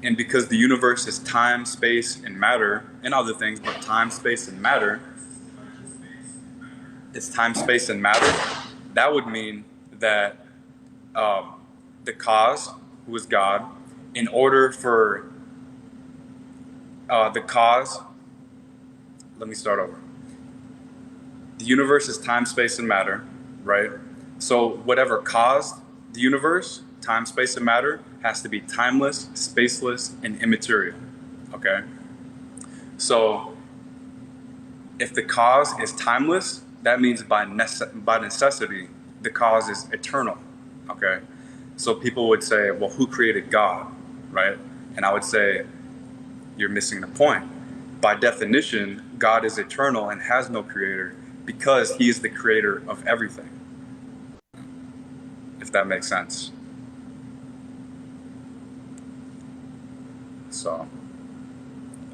And because the universe is time, space, and matter, and other things, but time, space, and matter, it's time, space, and matter, that would mean that the cause, who is God, in order for the cause, let me start over. The universe is time, space, and matter, right? So whatever caused the universe, time, space, and matter, has to be timeless, spaceless, and immaterial, okay? So if the cause is timeless, that means by necessity, the cause is eternal, okay? So people would say, well, who created God, right? And I would say, you're missing the point. By definition, God is eternal and has no creator because he is the creator of everything, if that makes sense. So,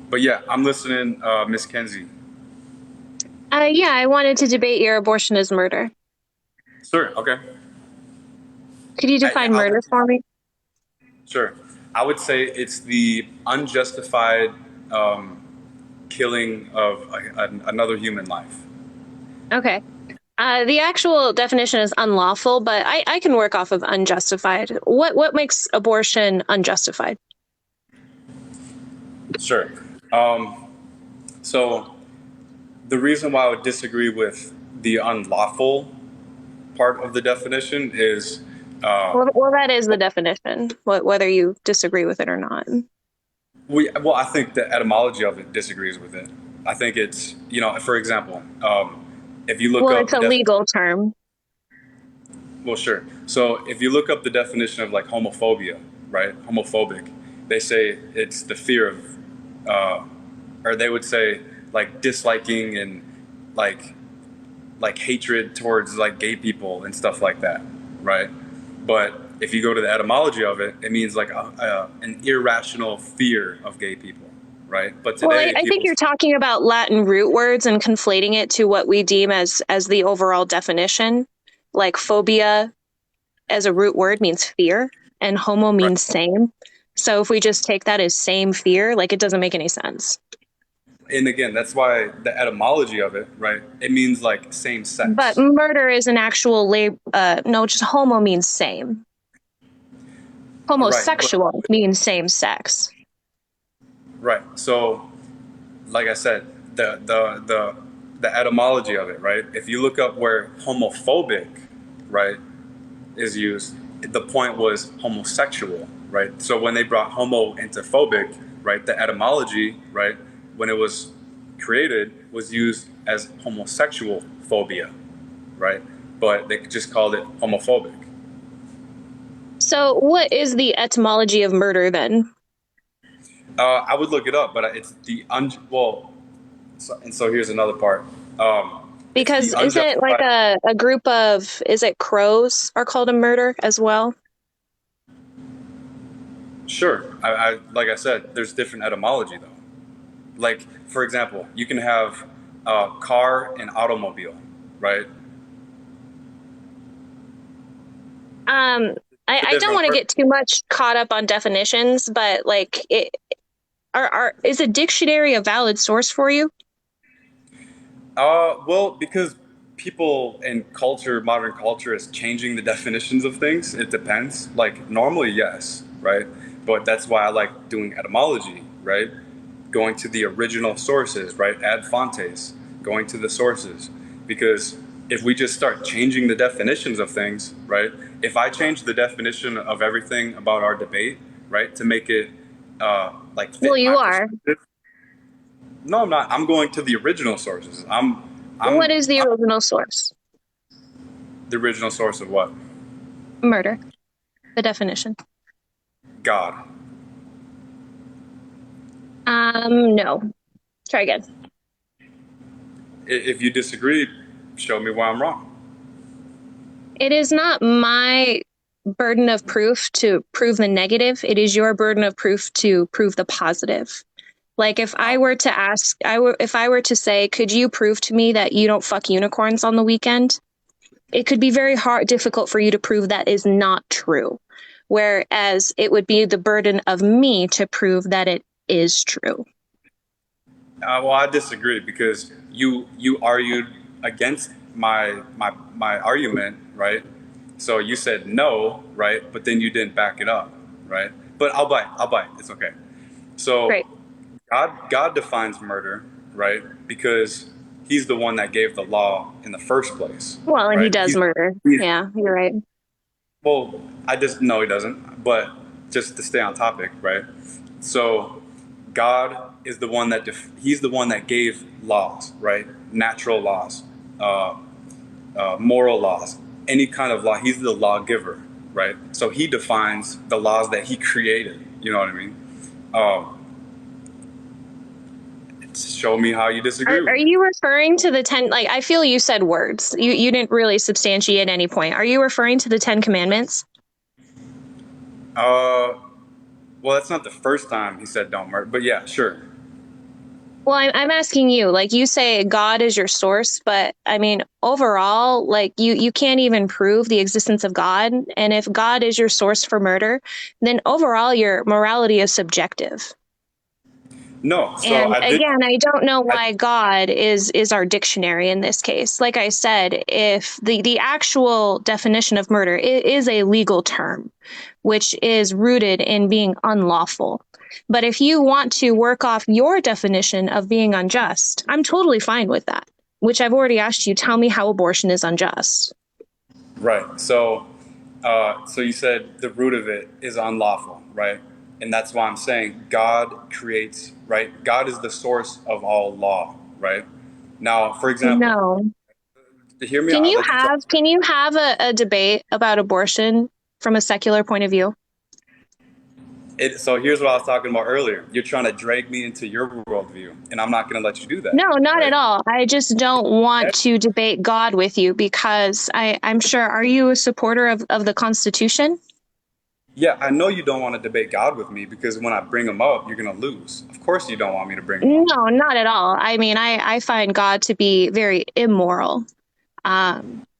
but yeah, I'm listening, Miss Kenzie. Yeah, I wanted to debate your abortion is murder. Sure, okay. Could you define murder for me? Sure. I would say it's the unjustified killing of another human life. Okay. The actual definition is unlawful, but I can work off of unjustified. What makes abortion unjustified? Sure. So the reason why I would disagree with the unlawful part of the definition is well, that is the definition, whether you disagree with it or not. Well, I think the etymology of it disagrees with it. I think it's, for example, if you look up... Well, it's a legal term. Well, sure. So if you look up the definition of like homophobia, right? Homophobic, they say it's the fear of, or they would say like disliking and like hatred towards like gay people and stuff like that, right? But if you go to the etymology of it, it means like an irrational fear of gay people, right? But today, well, I think you're talking about Latin root words and conflating it to what we deem as the overall definition. Like phobia as a root word means fear, and homo means same. So if we just take that as same fear, like it doesn't make any sense. And again, that's why the etymology of it, right? It means like same sex. But murder is an actual no, just homo means same. Homosexual means same sex. Right. So, like I said, the etymology of it, right? If you look up where homophobic, right, is used, the point was homosexual, right? So when they brought homo into phobic, right, the etymology, right, when it was created, was used as homosexual phobia, right? But they just called it homophobic. So what is the etymology of murder then? I would look it up, but it's the so here's another part. Because is it like a group of, is it crows are called a murder as well? Sure. I like I said, there's different etymology though. Like, for example, you can have car and automobile, right? I don't want to get too much caught up on definitions, but like, is a dictionary a valid source for you? Well, because people and culture, modern culture, is changing the definitions of things. It depends. Like normally, yes, right? But that's why I like doing etymology, right? Going to the original sources, right? Ad fontes, going to the sources, because if we just start changing the definitions of things, right? If I change the definition of everything about our debate, right, to make it like fit well, you are. No, I'm not. I'm going to the original sources. What is the original source? The original source of what? Murder. The definition. God. No. Try again. If you disagree, show me why I'm wrong. It is not my burden of proof to prove the negative. It is your burden of proof to prove the positive. Like if I were to ask, if I were to say, could you prove to me that you don't fuck unicorns on the weekend? It could be very difficult for you to prove that is not true. whereas it would be the burden of me to prove that it is true. Well, I disagree because you argued against my argument, right? So you said no, right? But then you didn't back it up, right? But I'll bite. I'll bite. It's okay. So Great. God defines murder, right? Because He's the one that gave the law in the first place, Well, and he right? does murder. Yeah, you're right. Well, I just no, He doesn't. But just to stay on topic, right? So God is the one that He's the one that gave laws, right? Natural laws, uh, moral laws, any kind of law. He's the lawgiver, right? So He defines the laws that He created. You know what I mean? Um, show me how you disagree with Are me. you referring to the 10, like, I feel you said words. You didn't really substantiate any point. Are you referring to the 10 commandments? Uh, well, that's not the first time He said don't murder, but yeah, sure. Well, I'm asking you, like you say God is your source, but I mean, overall, like you can't even prove the existence of God. And if God is your source for murder, then overall your morality is subjective. No, so And I did. again, I don't know I, why God is our dictionary in this case. Like I said, if the actual definition of murder is a legal term, which is rooted in being unlawful. But if you want to work off your definition of being unjust, I'm totally fine with that, which I've already asked you, tell me how abortion is unjust. right. So you said the root of it is unlawful, right? And that's why I'm saying God creates, right? God is the source of all law, right? Now, for example, No. to hear me out, I'll let you talk. Can you have a debate about abortion from a secular point of view? So here's what I was talking about earlier. You're trying to drag me into your worldview, and I'm not going to let you do that, No, not at right? all. I just don't want to debate God with you because I'm sure, are you a supporter of the Constitution? Yeah, I know you don't want to debate God with me because when I bring him up, you're going to lose. Of course, you don't want me to bring him up. No, not at all. I mean, I find God to be very immoral,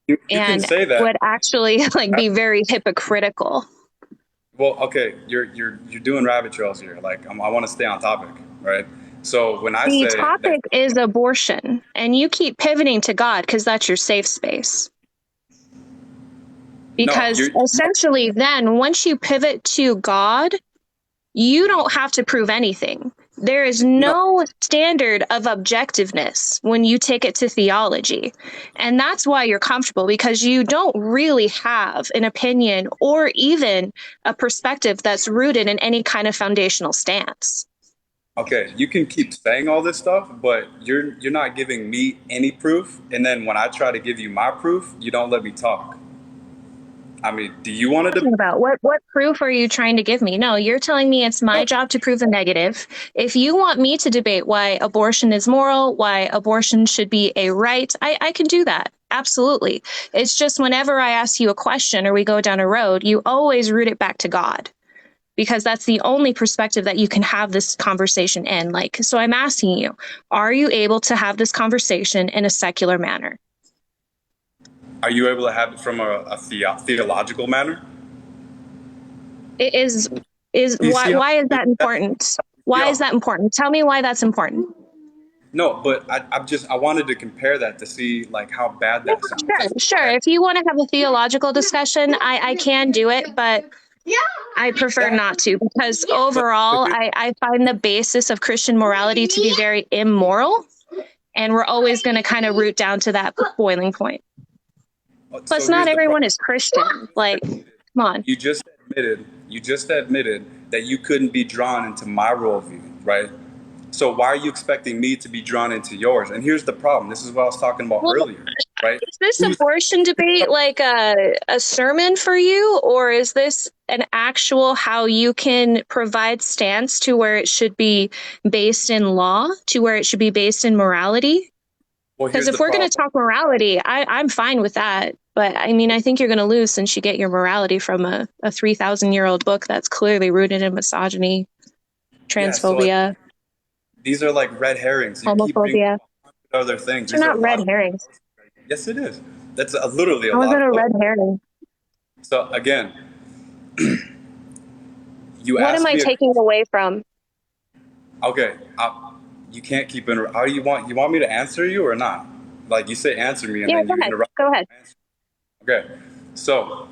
You can and say that. would actually like be very hypocritical. Well, okay, you're doing rabbit trails here. Like I want to stay on topic, right? So when I The say that, topic is abortion, and you keep pivoting to God because that's your safe space. no, Because you're no, essentially, then once you pivot to God, you don't have to prove anything. There is no. no standard of objectiveness when you take it to theology. And that's why you're comfortable, because you don't really have an opinion or even a perspective that's rooted in any kind of foundational stance. Okay, you can keep saying all this stuff, but you're not giving me any proof. And then when I try to give you my proof, you don't let me talk. I mean, do you want to? Talking about what proof are you trying to give me? No, you're telling me it's my No, job to prove the negative. If you want me to debate why abortion is moral, why abortion should be a right, I can do that. Absolutely. It's just whenever I ask you a question or we go down a road, you always root it back to God, because that's the only perspective that you can have this conversation in. Like, so I'm asking you, are you able to have this conversation in a secular manner? are you able to have it from a theological manner? It is Do you see how? why is that important? Why is Yo, that important? Tell me why that's important. no, but I wanted to compare that to see like how bad that sounds. Sure, sure. If you want to have a theological discussion, I can do it, but I prefer Yeah, not to, because but overall, here, I find the basis of Christian morality to be very immoral, and we're always going to kind of root down to that boiling point. Plus, so not here's the problem. everyone is Christian. Like, come on. You just admitted that you couldn't be drawn into my worldview, right? So why are you expecting me to be drawn into yours? And here's the problem. This is what I was talking about Well, earlier, right? is this Who's abortion debate like a sermon for you, or is this an actual how you can provide stance to where it should be based in law, to where it should be based in morality? well, Because here's if the we're going to problem. talk morality, I'm fine with that. But I mean, I think you're going to lose since you get your morality from a 3,000-year-old book that's clearly rooted in misogyny, Yeah, so transphobia, these are like red herrings. You keep bringing homophobia. up other things. These are These are not red logical. herrings. Yes, it is. That's literally a How is it lot a of. red herring? So again, You What am asked I me. taking away from? Okay, you can't keep in. How do you want? You want me to answer you or not? Like you say, answer me, and Yeah, then go you ahead. interrupt. Go ahead. Okay, so,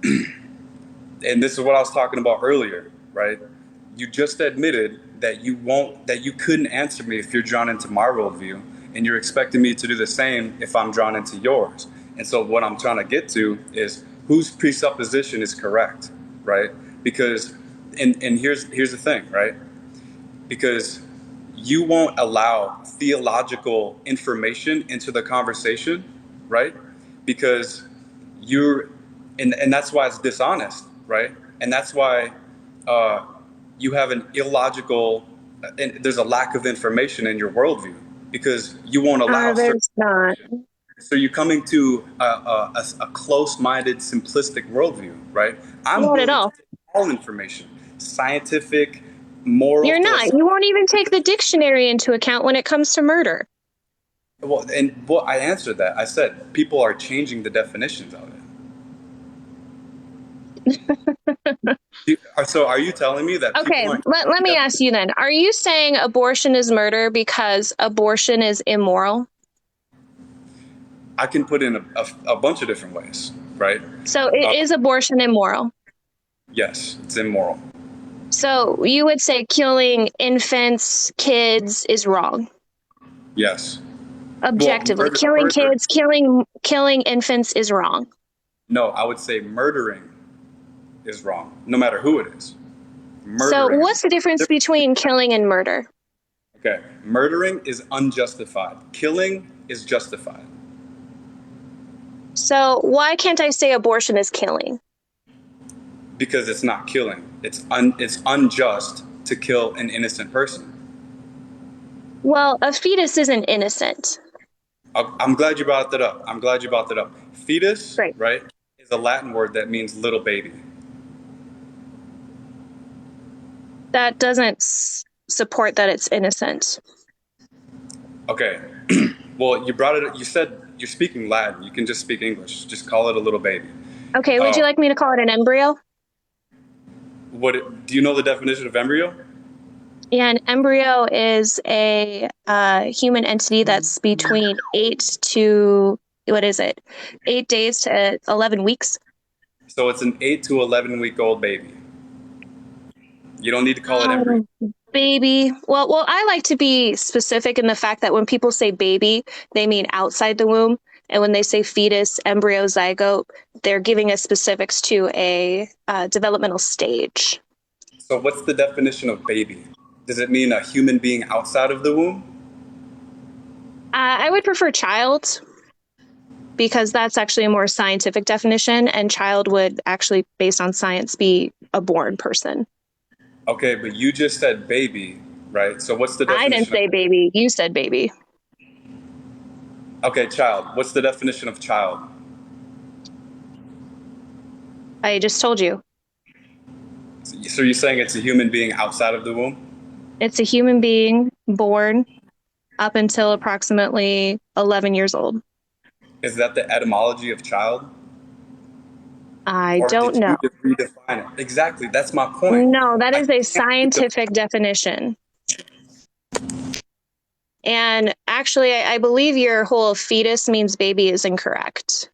and this is what I was talking about earlier, right? You just admitted that you couldn't answer me if you're drawn into my worldview, and you're expecting me to do the same if I'm drawn into yours. And so, what I'm trying to get to is whose presupposition is correct, right? Because, and here's the thing, right? Because you won't allow theological information into the conversation, right? Because you're, and that's why it's dishonest, right? And that's why uh, you have an illogical, and there's a lack of information in your worldview because you won't allow certain There's not. information. So you're coming to a close-minded, simplistic worldview, right? I'm Not at willing to all. take all information, scientific, moral, You're not. You philosophical. won't even take the dictionary into account when it comes to murder. Well, and well, I answered that. I said people are changing the definitions of it. So are you telling me that Okay, people aren't let changing me ask you then. Are you saying abortion is murder because abortion is immoral? I can put in a bunch of different ways, right? So is abortion immoral? Yes, it's immoral. So you would say killing infants, kids is wrong. Yes. Well, Objectively, killing murder. kids, killing infants is wrong. No, I would say murdering is wrong, no matter who it is. So Murdering is what's the difference between killing and murder? okay. Murdering is unjustified. Killing is justified So why can't I say abortion is killing? because it's not killing. It's unjust to kill an innocent person. Well, a fetus isn't innocent. I'm glad you brought that up. I'm glad you brought that up. Fetus, Great. right, is a Latin word that means little baby. That doesn't support that it's innocent. Okay. Well, you brought it. You said you're speaking Latin. You can just speak English. Just call it a little baby. Okay, would you like me to call it an embryo? Do you know the definition of embryo? Yeah, an embryo is a human entity that's between 8 days to 11 weeks. So it's an 8 to 11 week old baby. You don't need to call it embryo. Baby. Well, I like to be specific in the fact that when people say baby, they mean outside the womb. And when they say fetus, embryo, zygote, they're giving us specifics to a developmental stage. So what's the definition of baby? Does it mean a human being outside of the womb? I would prefer child because that's actually a more scientific definition, and child would actually, based on science, be a born person. Okay, but you just said baby, right? So what's the I didn't definition say baby. You said baby. Okay, child. What's the definition of child? I just told you. So you're saying it's a human being outside of the womb? It's a human being born up until approximately 11 years old. Is that the etymology of child? I Or don't did know. you just redefine it? Exactly. That's my point. No, that I is a can't scientific definition. And actually, I believe your whole fetus means baby is incorrect.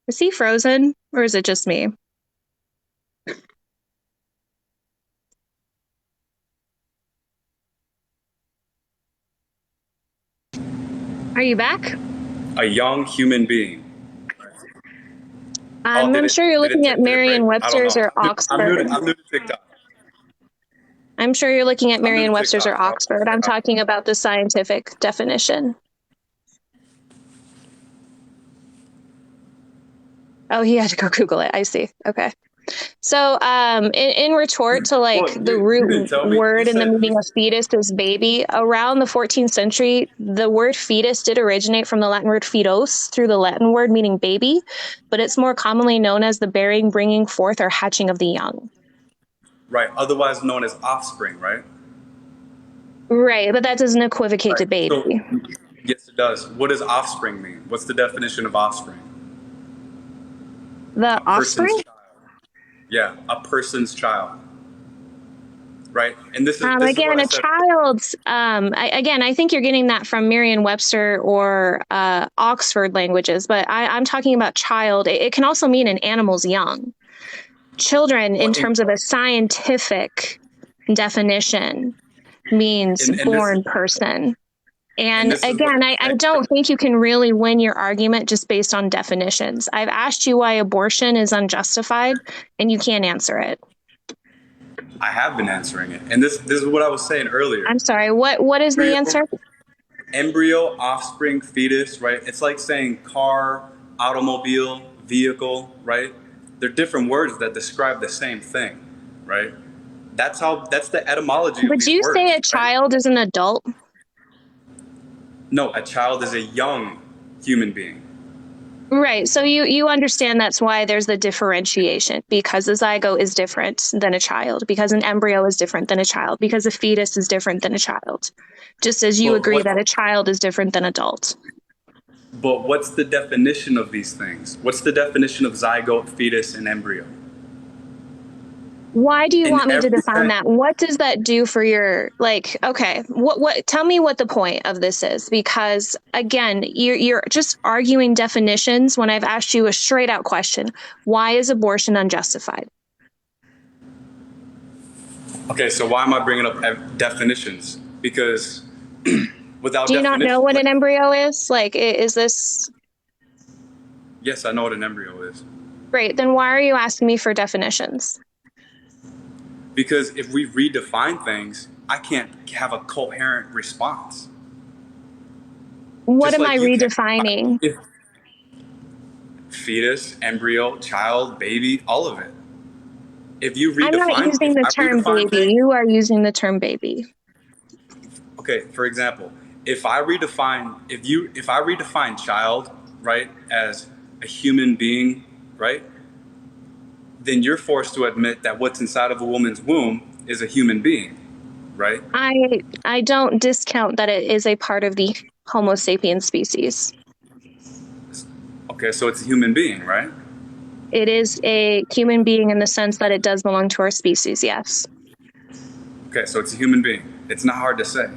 Is he frozen or is it just me? Are you back? a young human being. Oh, I'm sure you're looking at did it break? I don't Merriam-Webster's know. or Oxford. I'm new to TikTok. I'm sure you're looking at I'm new to Merriam-Webster's TikTok. or So I Oxford. I'm talking about the scientific definition. Oh, he had to go Google it. I see. Okay. So, in retort to like well, the you didn't root tell me. word and the meaning of fetus is baby, around the 14th century, the word fetus did originate from the Latin word fetos through the Latin word meaning baby, but it's more commonly known as the bearing, bringing forth, or hatching of the young. Right. Otherwise known as offspring, right? Right, but that doesn't equivocate Right. to baby. So, yes, it does. What does offspring mean? What's the definition of offspring? The A person's offspring? child. Yeah, a person's child. Right. And this is what Again, I a said. child's, I think you're getting that from Merriam-Webster or Oxford languages, but I'm talking about child. It can also mean an animal's young. Children, in Well, in, terms of a scientific definition, means and this born person. and And this is what again, I don't think you can really win your argument just based on definitions. I've asked you why abortion is unjustified, and you can't answer it. I have been answering it. And this is what I was saying earlier. I'm sorry. What is the Embryo, answer? embryo, offspring, fetus, right? It's like saying car, automobile, vehicle, right? They're different words that describe the same thing, right? That's the etymology of Would these you say words, a right? child is an adult? No, a child is a young human being. Right. So you understand that's why there's the differentiation, because a zygote is different than a child, because an embryo is different than a child, because a fetus is different than a child. Just as you But agree what that a child is different than adult. but what's the definition of these things? What's the definition of zygote, fetus, and embryo? Why do you In want me to every define sense, that? What does that do for your, like, okay, what tell me what the point of this is, because again, you're just arguing definitions when I've asked you a straight out question. Why is abortion unjustified? okay, so why am I bringing up definitions? Because without Do you not know definition, what like, an embryo is? Like, is this yes, I know what an embryo is. great? Then why are you asking me for definitions? Because if we redefine things, I can't have a coherent response. What Just am I like you can't. redefining? If fetus, embryo, child, baby, all of it. If you I'm not redefine, using if the I term redefine baby. things, You are using the term baby. okay, for example, if I redefine child, right, as a human being, right, then you're forced to admit that what's inside of a woman's womb is a human being, right? I don't discount that it is a part of the Homo sapiens species. Okay, so it's a human being, right? It is a human being in the sense that it does belong to our species, yes. Okay, so it's a human being. It's not hard to say.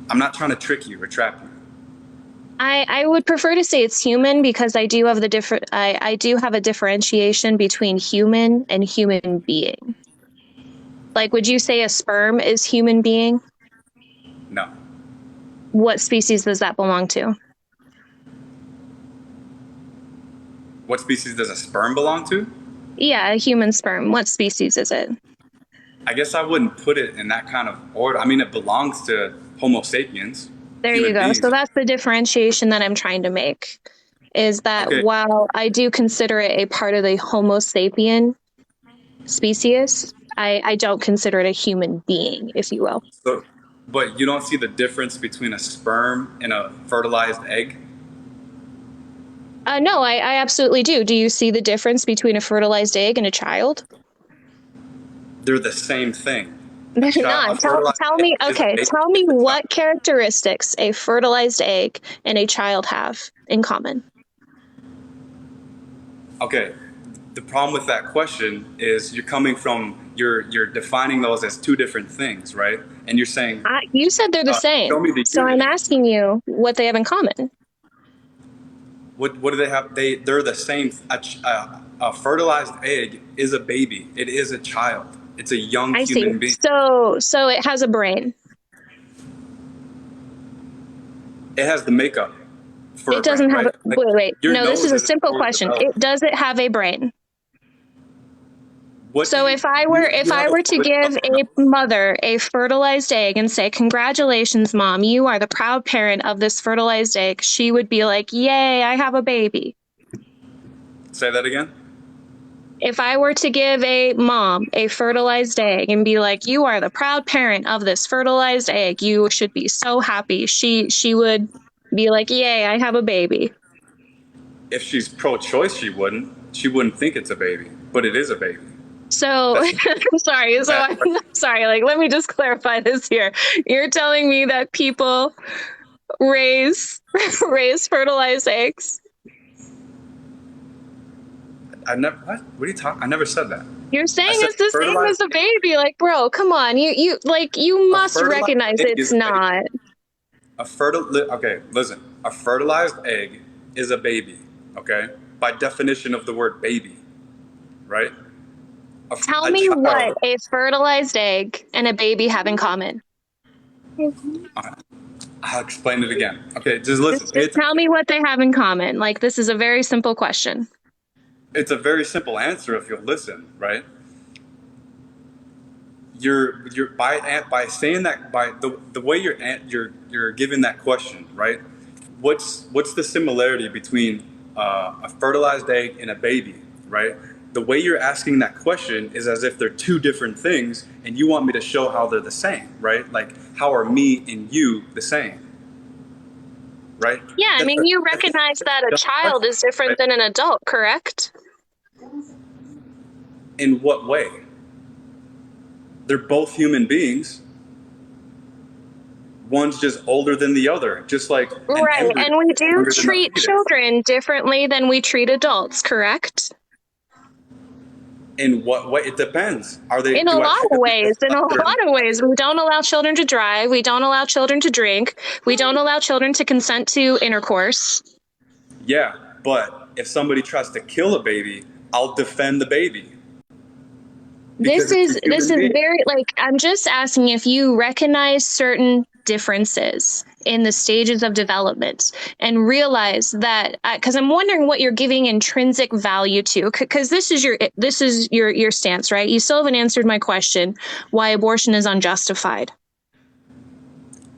I'm not trying to trick you or trap you. I would prefer to say it's human because I do have I do have a differentiation between human and human being. Like, would you say a sperm is human being? No. What species does that belong to? What species does a sperm belong to? Yeah, a human sperm. What species is it? I guess I wouldn't put it in that kind of order. I mean, it belongs to Homo sapiens, There you human go. So beings. that's the differentiation that I'm trying to make, is that Okay, while I do consider it a part of the Homo sapien species, I don't consider it a human being, if you will. so, but you don't see the difference between a sperm and a fertilized egg? No, I absolutely do. Do you see the difference between a fertilized egg and a child? They're the same thing. They're A not. fertilized Tell egg me, is a okay, baby, tell me is a what child. characteristics a fertilized egg and a child have in common. Okay, the problem with that question is you're defining those as two different things, right? And you're saying, You said they're the show same. me the So I'm unity. asking you what they have in common. What do they have? They're the same. A fertilized egg is a baby. It is a child. It's a young I see. human being. So it has a brain. It has the makeup for a It brain, doesn't have right? a, Like wait. your No, this is nose a isn't simple fully question. developed. Does it have a brain? What do So you if you I have a were to fully give developed a nose? mother a fertilized egg and say, "Congratulations, mom, you are the proud parent of this fertilized egg," she would be like, "Yay, I have a baby." Say that again. If I were to give a mom a fertilized egg and be like, "You are the proud parent of this fertilized egg. You should be so happy." She would be like, "Yay, I have a baby." If she's pro-choice, she wouldn't. She wouldn't think it's a baby, but it is a baby. So That's I'm sorry. So bad. I'm sorry. Like, let me just clarify this here. You're telling me that people raise raise fertilized eggs. I never. What are you talking? I never said that. You're I saying said it's the same fertilized as a egg. baby. Like, bro, come on. You A must fertilized recognize egg it's is a baby. not. Okay, listen. A fertilized egg is a baby. Okay, by definition of the word baby, right? Tell A me what child. a fertilized egg and a baby have in common. I'll explain it again. Okay, just listen. Just tell me what they have in common. Like, this is a very simple question. It's a very simple answer if you'll listen, right? You're by saying that, by the way you're giving that question, right? What's the similarity between a fertilized egg and a baby, right? The way you're asking that question is as if they're two different things, and you want me to show how they're the same, right? Like, how are me and you the same, right? Yeah, I mean, you That's recognize a that a dumb child question, is different right? than an adult, correct? In what way? They're both human beings. One's just older than the other, just like an Right. embryo And we is do younger than a treat fetus. children differently than we treat adults, correct? In what way? It depends. Are they? In a Do I lot treat of them ways. In a like they're lot of ways. We don't allow children to drive. We don't allow children to drink. We don't allow children to consent to intercourse. Yeah, but if somebody tries to kill a baby, I'll defend the baby because it's a This human is being. very, like, I'm just asking if you recognize certain differences in the stages of development and realize that, because I'm wondering what you're giving intrinsic value to, because this is your stance, right? You still haven't answered my question why abortion is unjustified.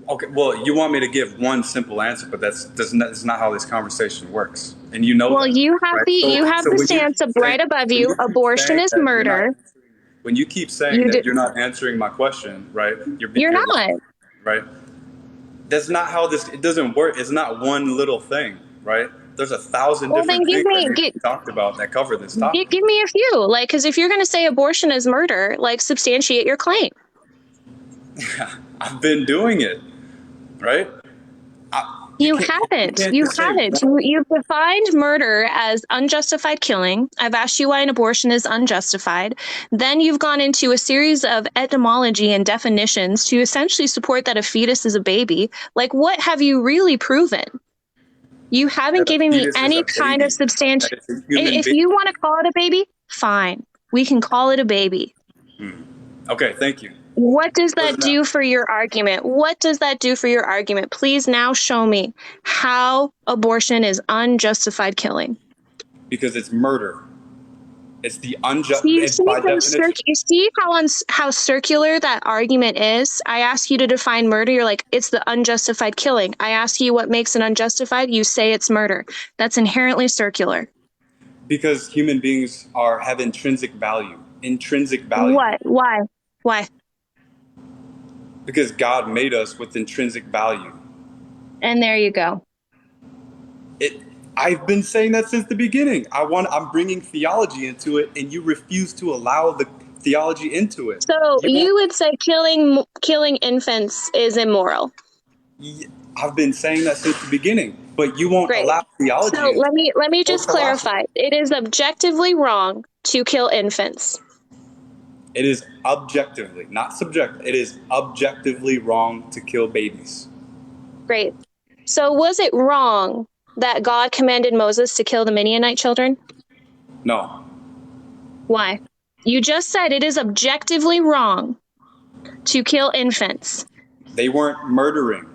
Okay, well, you want me to give one simple answer, but that's not how this conversation works, and you know Well, that, right? you have So the when you stance keep of saying right above when you, you keep abortion saying is that you're not murder. answering, when you keep saying You do, that you're not answering my question, right? you're You're not. lying, right? That's not how this. It doesn't work. It's not one little thing, right? There's 1,000 Well, then different things that need to be talked about that cover this topic. give me a few, like, because if you're going to say abortion is murder, like, substantiate your claim. I've been doing it, right? You You haven't. can't You just say haven't. one. You've defined murder as unjustified killing. I've asked you why an abortion is unjustified. Then you've gone into a series of etymology and definitions to essentially support that a fetus is a baby. Like, what have you really proven? You haven't That a given me fetus is any a kind of baby. substantial. That it's a human If being. you want to call it a baby, fine. We can call it a baby. Okay, thank you. What does that Doesn't matter. do for your argument? What does that do for your argument? Please now show me how abortion is unjustified killing. Because it's murder. It's the unjust. See, It's by definition. you see how circular that argument is? I ask you to define murder. You're like, it's the unjustified killing. I ask you what makes it unjustified. You say it's murder. That's inherently circular. Because human beings have intrinsic value. Intrinsic value. What? Why? Why? Because God made us with intrinsic value. And there you go. I've been saying that since the beginning. I'm bringing theology into it, and you refuse to allow the theology into it. So You won't. you would say killing infants is immoral. I've been saying that since the beginning, but you won't Great. allow theology So into it. let me Or just philosophy. clarify. It is objectively wrong to kill infants. It is objectively, not subjective. It is objectively wrong to kill babies. Great. So was it wrong that God commanded Moses to kill the Midianite children? No, Why? You just said it is objectively wrong to kill infants. they weren't murdering.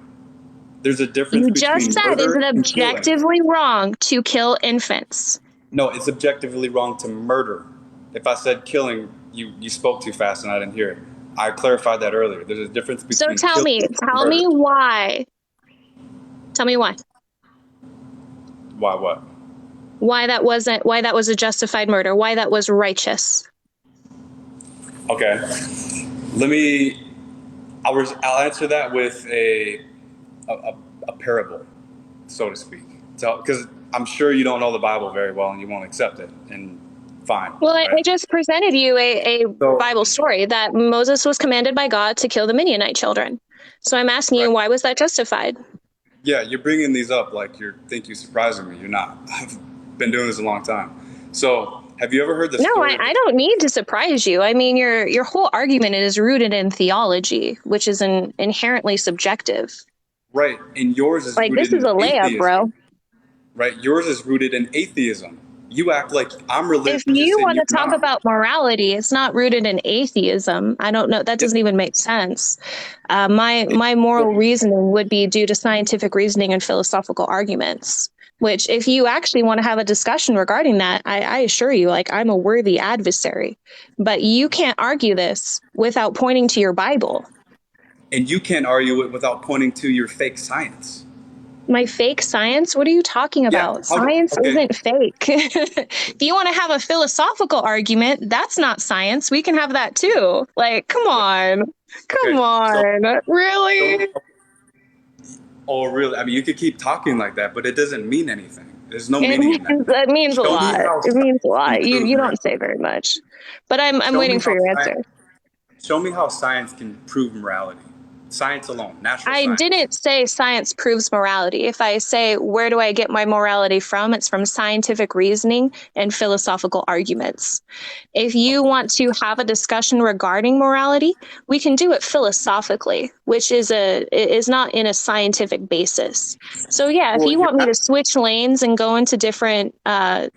There's a difference You just between said, is murder it and killing. objectively wrong to kill infants? No, it's objectively wrong to murder. If I said killing, you spoke too fast and I didn't hear it. I clarified that earlier. There's a difference So between killing and tell murder. me why. Tell me why. Why what? Why that was a justified murder, why that was righteous. Okay. I'll answer that with a parable, so to speak. So, because I'm sure you don't know the Bible very well and you won't accept it. And Fine, Well, I right? just presented you a So, Bible story that Moses was commanded by God to kill the Midianite children. So I'm asking right. you, why was that justified? Yeah, you're bringing these up like you're surprising me. You're not. I've been doing this a long time. So, have you ever heard the No, story of I the don't need to surprise you. I mean, your whole argument is rooted in theology, which is inherently subjective. right? And yours is Like, this rooted is in a layup, atheism, bro. right? Yours is rooted in atheism. You act like I'm If religious you and want you're to talk not. about morality, it's not rooted in atheism. I don't know. That Yes. doesn't even make sense. My moral reasoning would be due to scientific reasoning and philosophical arguments. Which, if you actually want to have a discussion regarding that, I assure you, like, I'm a worthy adversary. But you can't argue this without pointing to your Bible. And you can't argue it without pointing to your fake science. My fake science? What are you talking Yeah. about? Science Okay. isn't fake. If you want to have a philosophical argument, that's not science. We can have that too. Like, come on. Come Okay. So, on. so Really? oh, really? I mean, you could keep talking like that, but it doesn't mean anything. There's no It meaning in that. means a Show me lot. how It means a science can lot. You prove don't morality. say very much. But I'm Show me waiting for how your answer. science. Show me how science can prove morality. Science alone, natural I science. didn't say science proves morality. If I say, where do I get my morality from? It's from scientific reasoning and philosophical arguments. If you Okay. want to have a discussion regarding morality, we can do it philosophically, which is not in a scientific basis. So yeah, if Well, you you're want me not, to switch lanes and go into different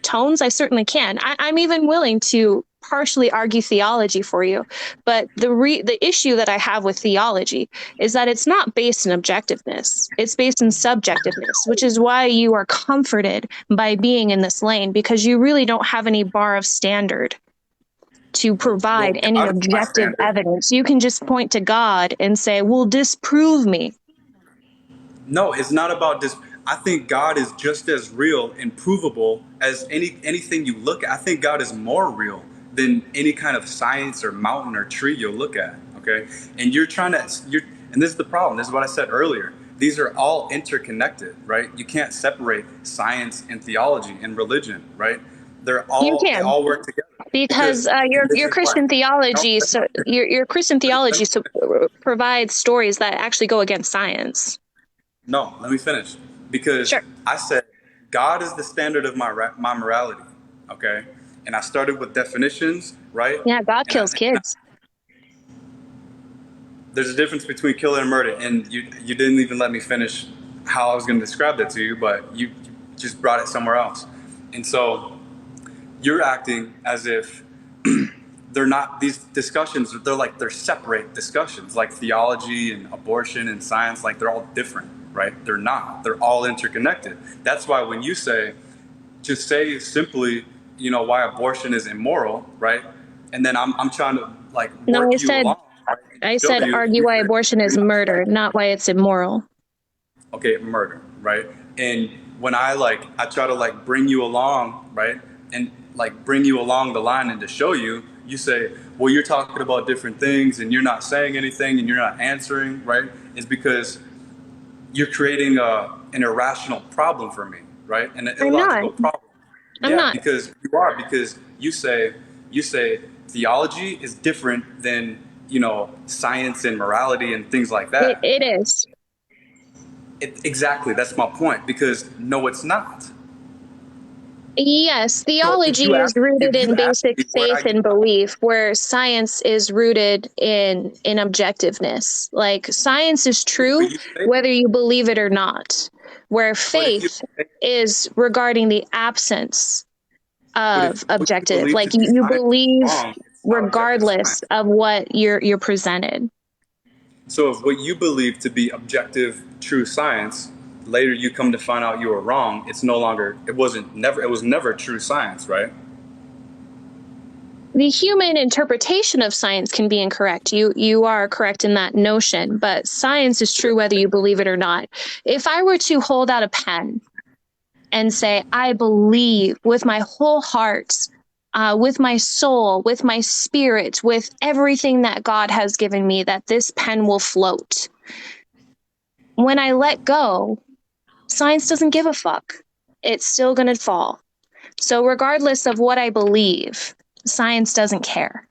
tones, I certainly can. I'm even willing to partially argue theology for you, but the issue that I have with theology is that it's not based in objectiveness; it's based in subjectiveness, which is why you are comforted by being in this lane, because you really don't have any bar of standard to well, provide any God is my objective standard. evidence. You can just point to God and say, well, disprove me. No, it's not about this. I think God is just as real and provable as anything you look at. I think God is more real than any kind of science or mountain or tree you'll look at. Okay, and and this is the problem. This is what I said earlier. These are all interconnected, right? You can't separate science and theology and religion, right? You They can, all work together because because, and this your is why. Christian No, theology, let me so finish. your Christian Let me theology finish. provides stories that actually go against science. No, let me finish. Because Sure. I said God is the standard of my morality. Okay, and I started with definitions, right? Yeah, God And kills kids. there's a difference between killing and murder, and you didn't even let me finish how I was going to describe that to you, but you just brought it somewhere else, and so you're acting as if they're not these discussions. They're separate discussions, like theology and abortion and science. Like they're all different, right? They're not. They're all interconnected. That's why when you say, just say simply, why abortion is immoral, right? And then I'm trying to like No, work you along, right? And I show said you, argue you why said abortion is you're not murder, saying not why it's immoral. okay, murder, right? And when I try to like bring you along, right? And like bring you along the line and to show you, you say, well, you're talking about different things and you're not saying anything and you're not answering, right? Is because you're creating an irrational problem for me, right? An I'm not. illogical problem. I'm Yeah, not. because you are, because you say theology is different than, science and morality and things like that. It is. Exactly, that's my point. Because no, it's not. Yes, So theology is rooted if in you ask basic me where I faith get and my, belief, where science is rooted in objectiveness. Like, science is but true you say, whether you believe it or not, where but if you, faith is regarding the absence but of if what you objective. believe Like, to be you science is believe wrong, it's not objective regardless science. of what you're presented. So if what you believe to be objective, true science, later you come to find out you were wrong, it's no longer, it was never true science, right? The human interpretation of science can be incorrect. You are correct in that notion, but science is true whether you believe it or not. If I were to hold out a pen and say, I believe with my whole heart, with my soul, with my spirit, with everything that God has given me, that this pen will float. When I let go, science doesn't give a fuck. It's still going to fall. So regardless of what I believe, science doesn't care.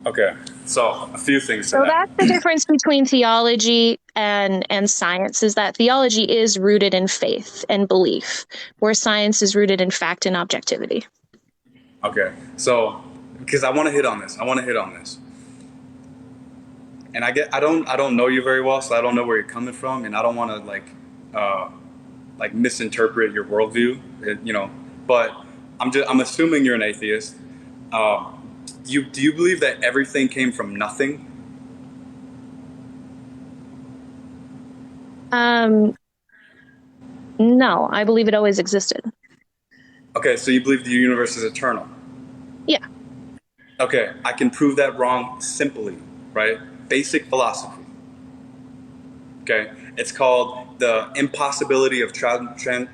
Okay, so a few things to So that. that's the difference between theology and science, is that theology is rooted in faith and belief, where science is rooted in fact and objectivity. Okay, so because I want to hit on this, and I don't know you very well, so I don't know where you're coming from, and I don't want to like misinterpret your worldview, you know. But I'm assuming you're an atheist. Do you believe that everything came from nothing? No, I believe it always existed. Okay, so you believe the universe is eternal. Yeah. Okay, I can prove that wrong simply, right? Basic philosophy. Okay, it's called the impossibility of traversing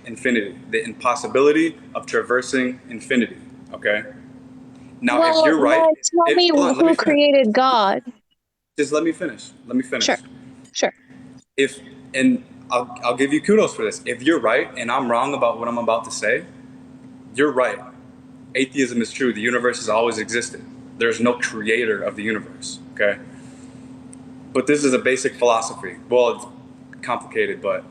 infinity. The impossibility of traversing infinity. Okay. Now, if you're right, Well, tell me hold on, let me who finish. created God. Just let me finish. Let me finish. Sure, sure. If and I'll give you kudos for this. If you're right and I'm wrong about what I'm about to say, you're right. Atheism is true. The universe has always existed. There's no creator of the universe. Okay. But this is a basic philosophy. Well, it's complicated, but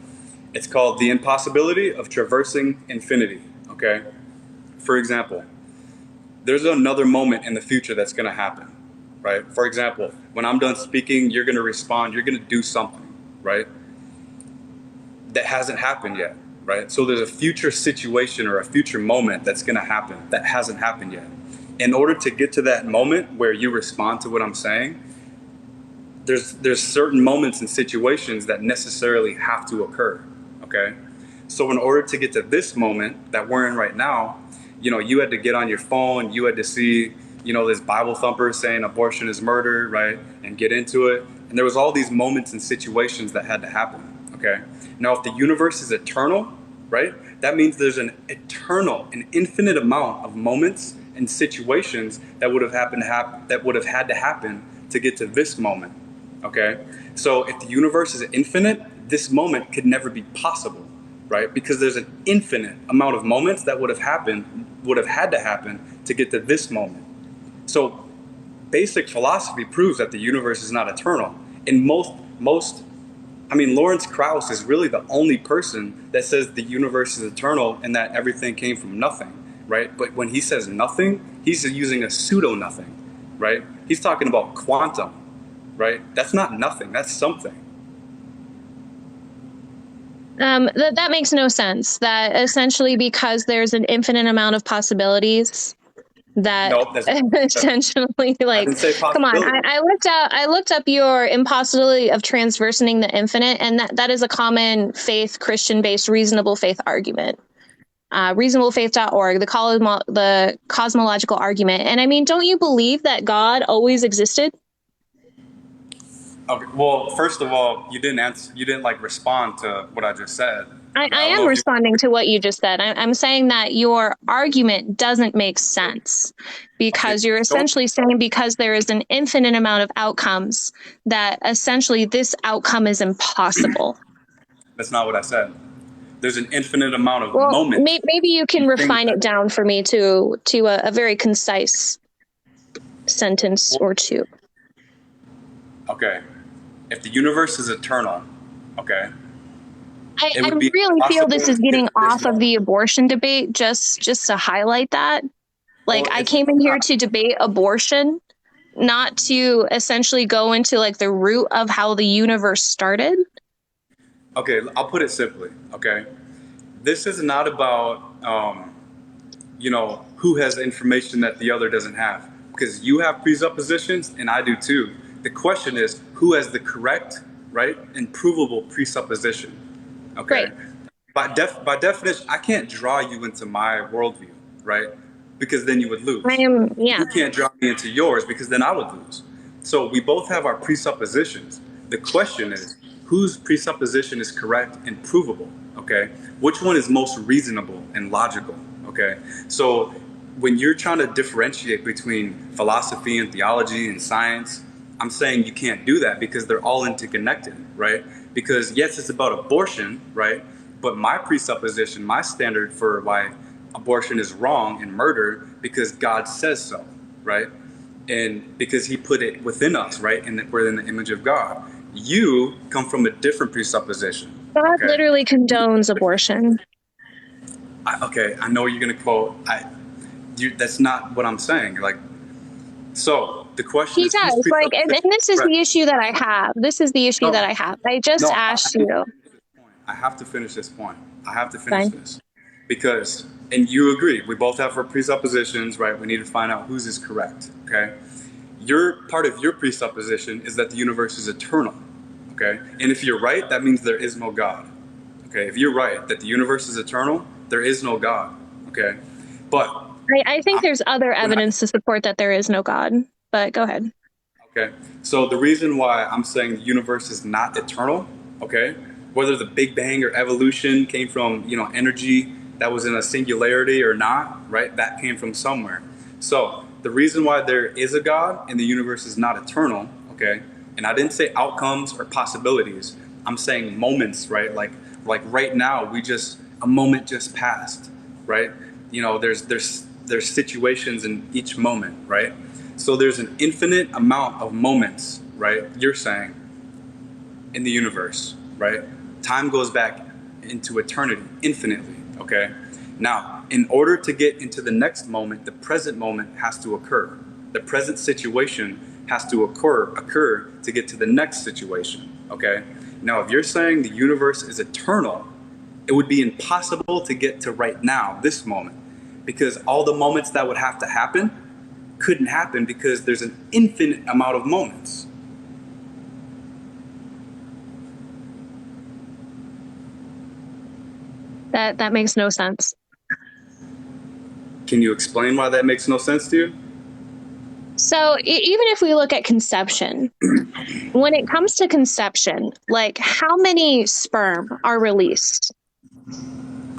it's called the impossibility of traversing infinity. Okay. For example, there's another moment in the future that's going to happen, right? For example, when I'm done speaking, you're going to respond, you're going to do something, right? That hasn't happened yet, right? So there's a future situation or a future moment that's going to happen that hasn't happened yet. In order to get to that moment where you respond to what I'm saying, there's certain moments and situations that necessarily have to occur, okay? So in order to get to this moment that we're in right now, you know, you had to get on your phone, you had to see, you know, this Bible thumper saying abortion is murder, right? And get into it. And there was all these moments and situations that had to happen, okay? Now, if the universe is eternal, right, that means there's an infinite amount of moments and situations that would have had to happen to get to this moment, okay? So if the universe is infinite, this moment could never be possible, right? Because there's an infinite amount of moments that would have had to happen to get to this moment. So basic philosophy proves that the universe is not eternal. And Lawrence Krauss is really the only person that says the universe is eternal and that everything came from nothing, right? But when he says nothing, he's using a pseudo nothing, right? He's talking about quantum, right? That's not nothing, that's something. That makes no sense. That essentially, because there's an infinite amount of possibilities, that Nope, essentially, I like, didn't say come on. possibility. I looked up your impossibility of transversing the infinite, and that is a common faith, Christian based reasonable faith argument. Reasonablefaith.org, the cosmological argument. And I mean, don't you believe that God always existed? Okay. Well, first of all, you didn't answer. You didn't like respond to what I just said. I I don't am know if you. responding to what you just said. I'm saying that your argument doesn't make sense, Okay. because you're essentially saying, because there is an infinite amount of outcomes, that essentially this outcome is impossible. That's not what I said. There's an infinite amount of Well, moments. maybe you can Things refine it that. down for me to a very concise sentence Well, or two. okay. If the universe is eternal, okay, it I would be really feel impossible this to is get getting to this off of the moment. abortion debate, just to highlight that. Like, Well, I it's came in here not. to debate abortion, not to essentially go into like the root of how the universe started. Okay, I'll put it simply. Okay, this is not about who has information that the other doesn't have, because you have presuppositions and I do too. The question is who has the correct, right, and provable presupposition. Okay, Right. by definition, I can't draw you into my worldview, right, because then you would I lose. am, yeah. You can't draw me into yours because then I would lose. So we both have our presuppositions. The question is whose presupposition is correct and provable. Okay, which one is most reasonable and logical. Okay, so when you're trying to differentiate between philosophy and theology and science, I'm saying you can't do that because they're all interconnected, right? Because yes, it's about abortion, right? But my presupposition, my standard for why abortion is wrong and murder, because God says so, right? And because he put it within us, right? And that we're in the image of God. You come from a different presupposition. God Okay. literally condones abortion. Okay, I know you're gonna quote. That's not what I'm saying. Like, so the question He is, whose does. Like, and presupposition? this is Right. the issue that I have. This is the issue that No, I have. I just no. asked you. I have to finish this point. I have to finish Fine. this because, and you agree, we both have our presuppositions, right? We need to find out whose is correct. Okay. Your part of your presupposition is that the universe is eternal. Okay. And if you're right, that means there is no God. Okay. If you're right that the universe is eternal, there is no God. Okay. But I think there's other evidence to support that there is no God, but go ahead. okay. So the reason why I'm saying the universe is not eternal, okay, whether the Big Bang or evolution came from, energy that was in a singularity or not, right? That came from somewhere. So the reason why there is a God and the universe is not eternal, okay, and I didn't say outcomes or possibilities. I'm saying moments, right? Like right now, a moment just passed, right? There's situations in each moment, right? So there's an infinite amount of moments, right? You're saying in the universe, right? Time goes back into eternity, infinitely, okay? Now, in order to get into the next moment, the present moment has to occur. The present situation has to occur to get to the next situation, okay? Now, if you're saying the universe is eternal, it would be impossible to get to right now, this moment, because all the moments that would have to happen couldn't happen because there's an infinite amount of moments. That makes no sense. Can you explain why that makes no sense to you? So even if we look at conception, when it comes to conception, like how many sperm are released?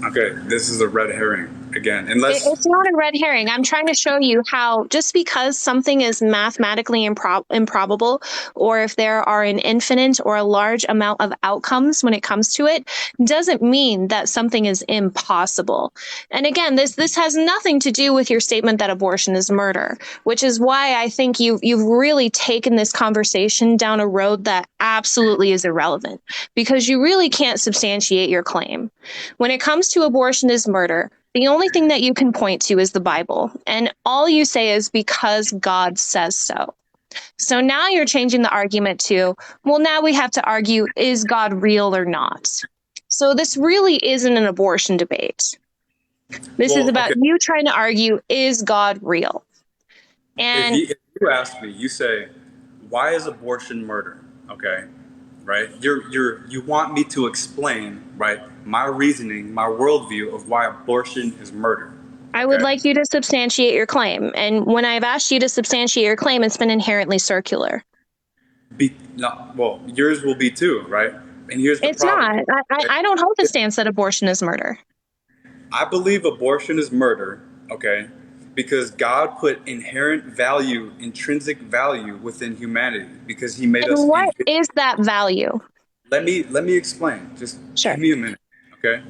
Okay, this is a red herring again. Unless It's not a red herring. I'm trying to show you how just because something is mathematically improbable, or if there are an infinite or a large amount of outcomes when it comes to it, doesn't mean that something is impossible. And again, this has nothing to do with your statement that abortion is murder, which is why I think you've really taken this conversation down a road that absolutely is irrelevant, because you really can't substantiate your claim. When it comes to abortion is murder, the only thing that you can point to is the Bible. And all you say is because God says so. So now you're changing the argument to, well, now we have to argue, is God real or not? So this really isn't an abortion debate. This is about okay. you trying to argue, is God real? And If you ask me, you say, why is abortion murder? Okay, right? You want me to explain, right, my reasoning, my worldview of why abortion is murder. I would Okay? like you to substantiate your claim. And when I've asked you to substantiate your claim, it's been inherently circular. No, well, yours will be too, right? And here's the It's problem. not. I don't hold the stance that abortion is murder. I believe abortion is murder, okay, because God put inherent value, intrinsic value within humanity because he made And us what is that value? Let me explain. Just Sure. give me a minute, okay?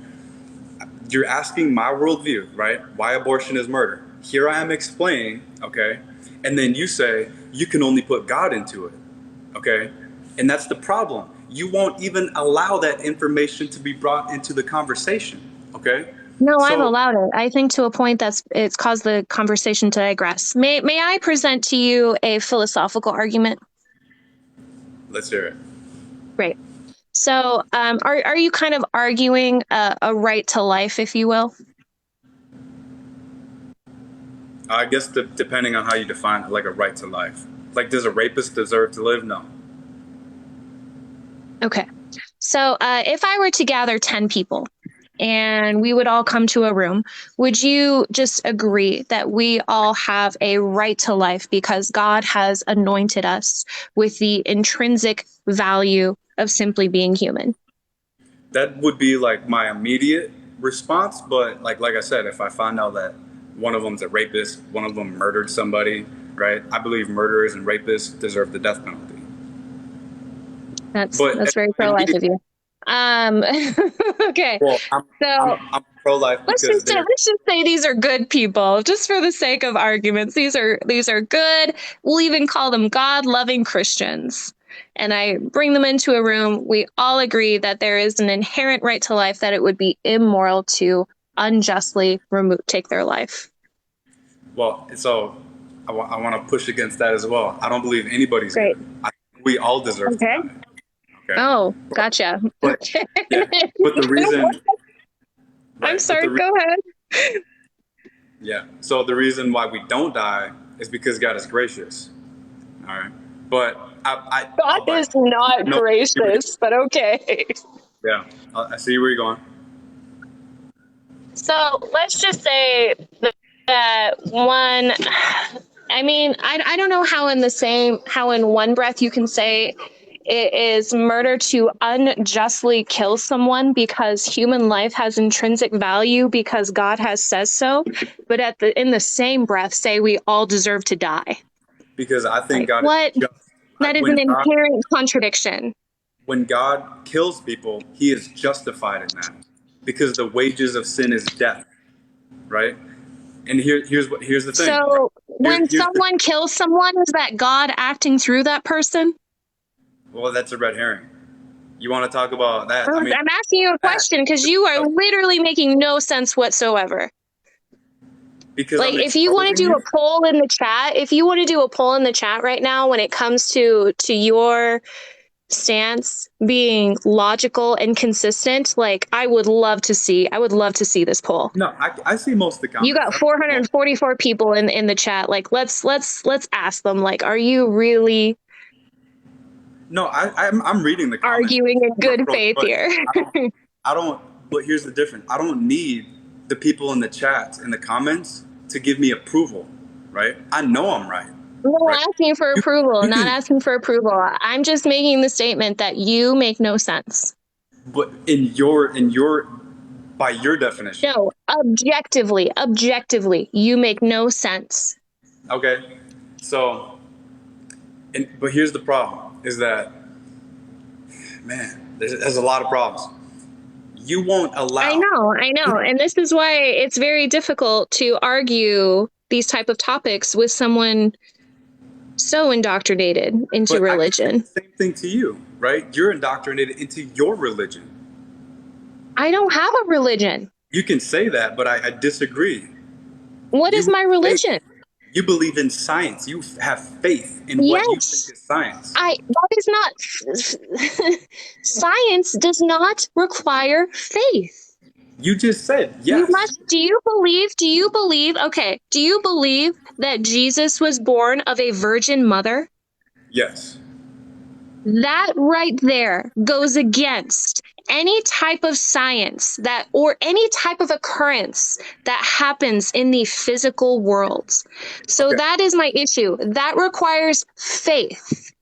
You're asking my worldview, right? Why abortion is murder. Here I am explaining, okay? And then you say you can only put God into it, okay? And that's the problem. You won't even allow that information to be brought into the conversation, okay? No, I've So allowed it. I think to a point that's it's caused the conversation to digress. May I present to you a philosophical argument? let's hear it. Great. So, are you kind of arguing a right to life, if you will? I guess depending on how you define like a right to life. Like, does a rapist deserve to live? No. Okay. So, if I were to gather 10 people and we would all come to a room, would you just agree that we all have a right to life because God has anointed us with the intrinsic value of simply being human? That would be like my immediate response, but like I said, if I find out that one of them's a rapist, one of them murdered somebody, right? I believe murderers and rapists deserve the death penalty. That's But very pro-life of you. Okay. Well, So I'm pro-life because they're let's just say these are good people, just for the sake of arguments. These are good. We'll even call them God-loving Christians. And I bring them into a room. We all agree that there is an inherent right to life, that it would be immoral to unjustly take their life. well. So I want to push against that as well. I don't believe anybody's Great. good. I think we all deserve to Okay. die. Okay. Oh, gotcha. But yeah, but the reason, I'm right? sorry. Go ahead. Yeah. So the reason why we don't die is because God is gracious. All right. But God I'll is bite. not No. gracious, but okay. Yeah. I see where you're going. So let's just say that one, I mean, I don't know how in one breath you can say it is murder to unjustly kill someone because human life has intrinsic value because God has says so, but in the same breath say we all deserve to die. Because I think Like God is what? just. That is an inherent contradiction. When God kills people, He is justified in that, because the wages of sin is death, right? And here's the thing. So when Here's the, someone kills someone, is that God acting through that person? well, that's a red herring. You want to talk about that? I mean, I'm asking you a that, question because you are literally making no sense whatsoever. because Like I'm if you want to exposing do you. a poll in the chat, if you want to do a poll in the chat right now when it comes to your stance being logical and consistent, like I would love to see this poll. No, I see most of the You comments. got 444 people in the chat. Like let's ask them, like, are you really No, I'm reading the comments. arguing in good But faith here? I don't. But here's the difference. I don't need the people in the chats in the comments to give me approval, right? I know I'm right, I'm not right? asking for You approval, you not can, asking for approval. I'm just making the statement that you make no sense. but by your definition, No, objectively, you make no sense. okay. So, but here's the problem: is that, man, there's a lot of problems. You won't allow. I know. And this is why it's very difficult to argue these type of topics with someone so indoctrinated into But I can say religion. the same thing to you, right? You're indoctrinated into your religion. I don't have a religion. You can say that, but I disagree. What is You my religion? you believe in science. You have faith in what you think Yes. is science. That is not science does not require faith. You just said You yes. must okay, do you believe that Jesus was born of a virgin mother? Yes. That right there goes against any type of science or any type of occurrence that happens in the physical world. So Okay. that is my issue. That requires faith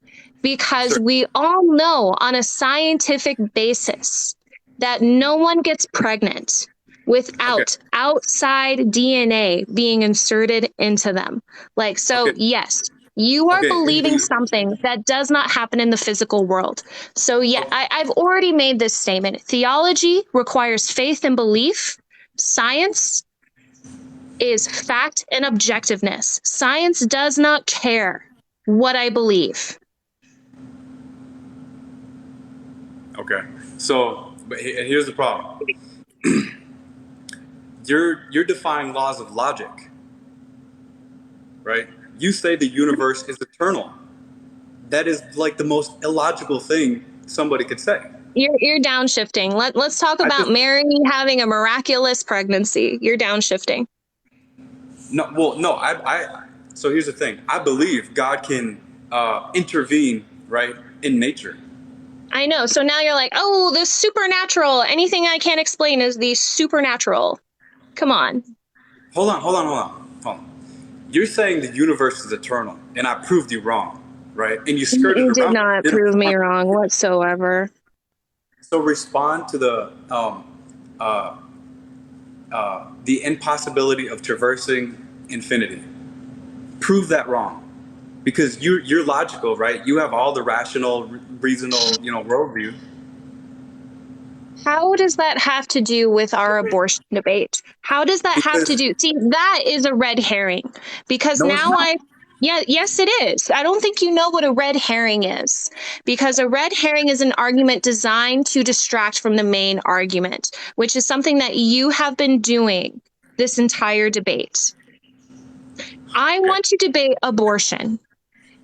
because Sure. we all know on a scientific basis that no one gets pregnant Okay. without outside DNA being inserted into them. Okay. Yes, you are Okay. believing something that does not happen in the physical world. So, yeah, Okay. I've already made this statement. Theology requires faith and belief. Science is fact and objectiveness. Science does not care what I believe. Okay. So, but here's the problem. You're defying laws of logic, right? You say the universe is eternal. That is like the most illogical thing somebody could say. You're downshifting. Let's talk I about just Mary having a miraculous pregnancy. You're downshifting. No, well, no. I. So here's the thing. I believe God can intervene, right, in nature. I know. So now you're like, oh, the supernatural. Anything I can't explain is the supernatural. Come on. Hold on. You're saying the universe is eternal, and I proved you wrong, right? And you skirted You did around. not You didn't prove me respond. wrong whatsoever. So respond to the impossibility of traversing infinity. Prove that wrong, because you're logical, right? You have all the rational, reasonable, worldview. How does that have to do with our abortion debate? How does that have to Because do? See, that is a red herring because no, it's now not. yeah, yes, it is. I don't think you know what a red herring is because a red herring is an argument designed to distract from the main argument, which is something that you have been doing this entire debate. I Okay. want to debate abortion.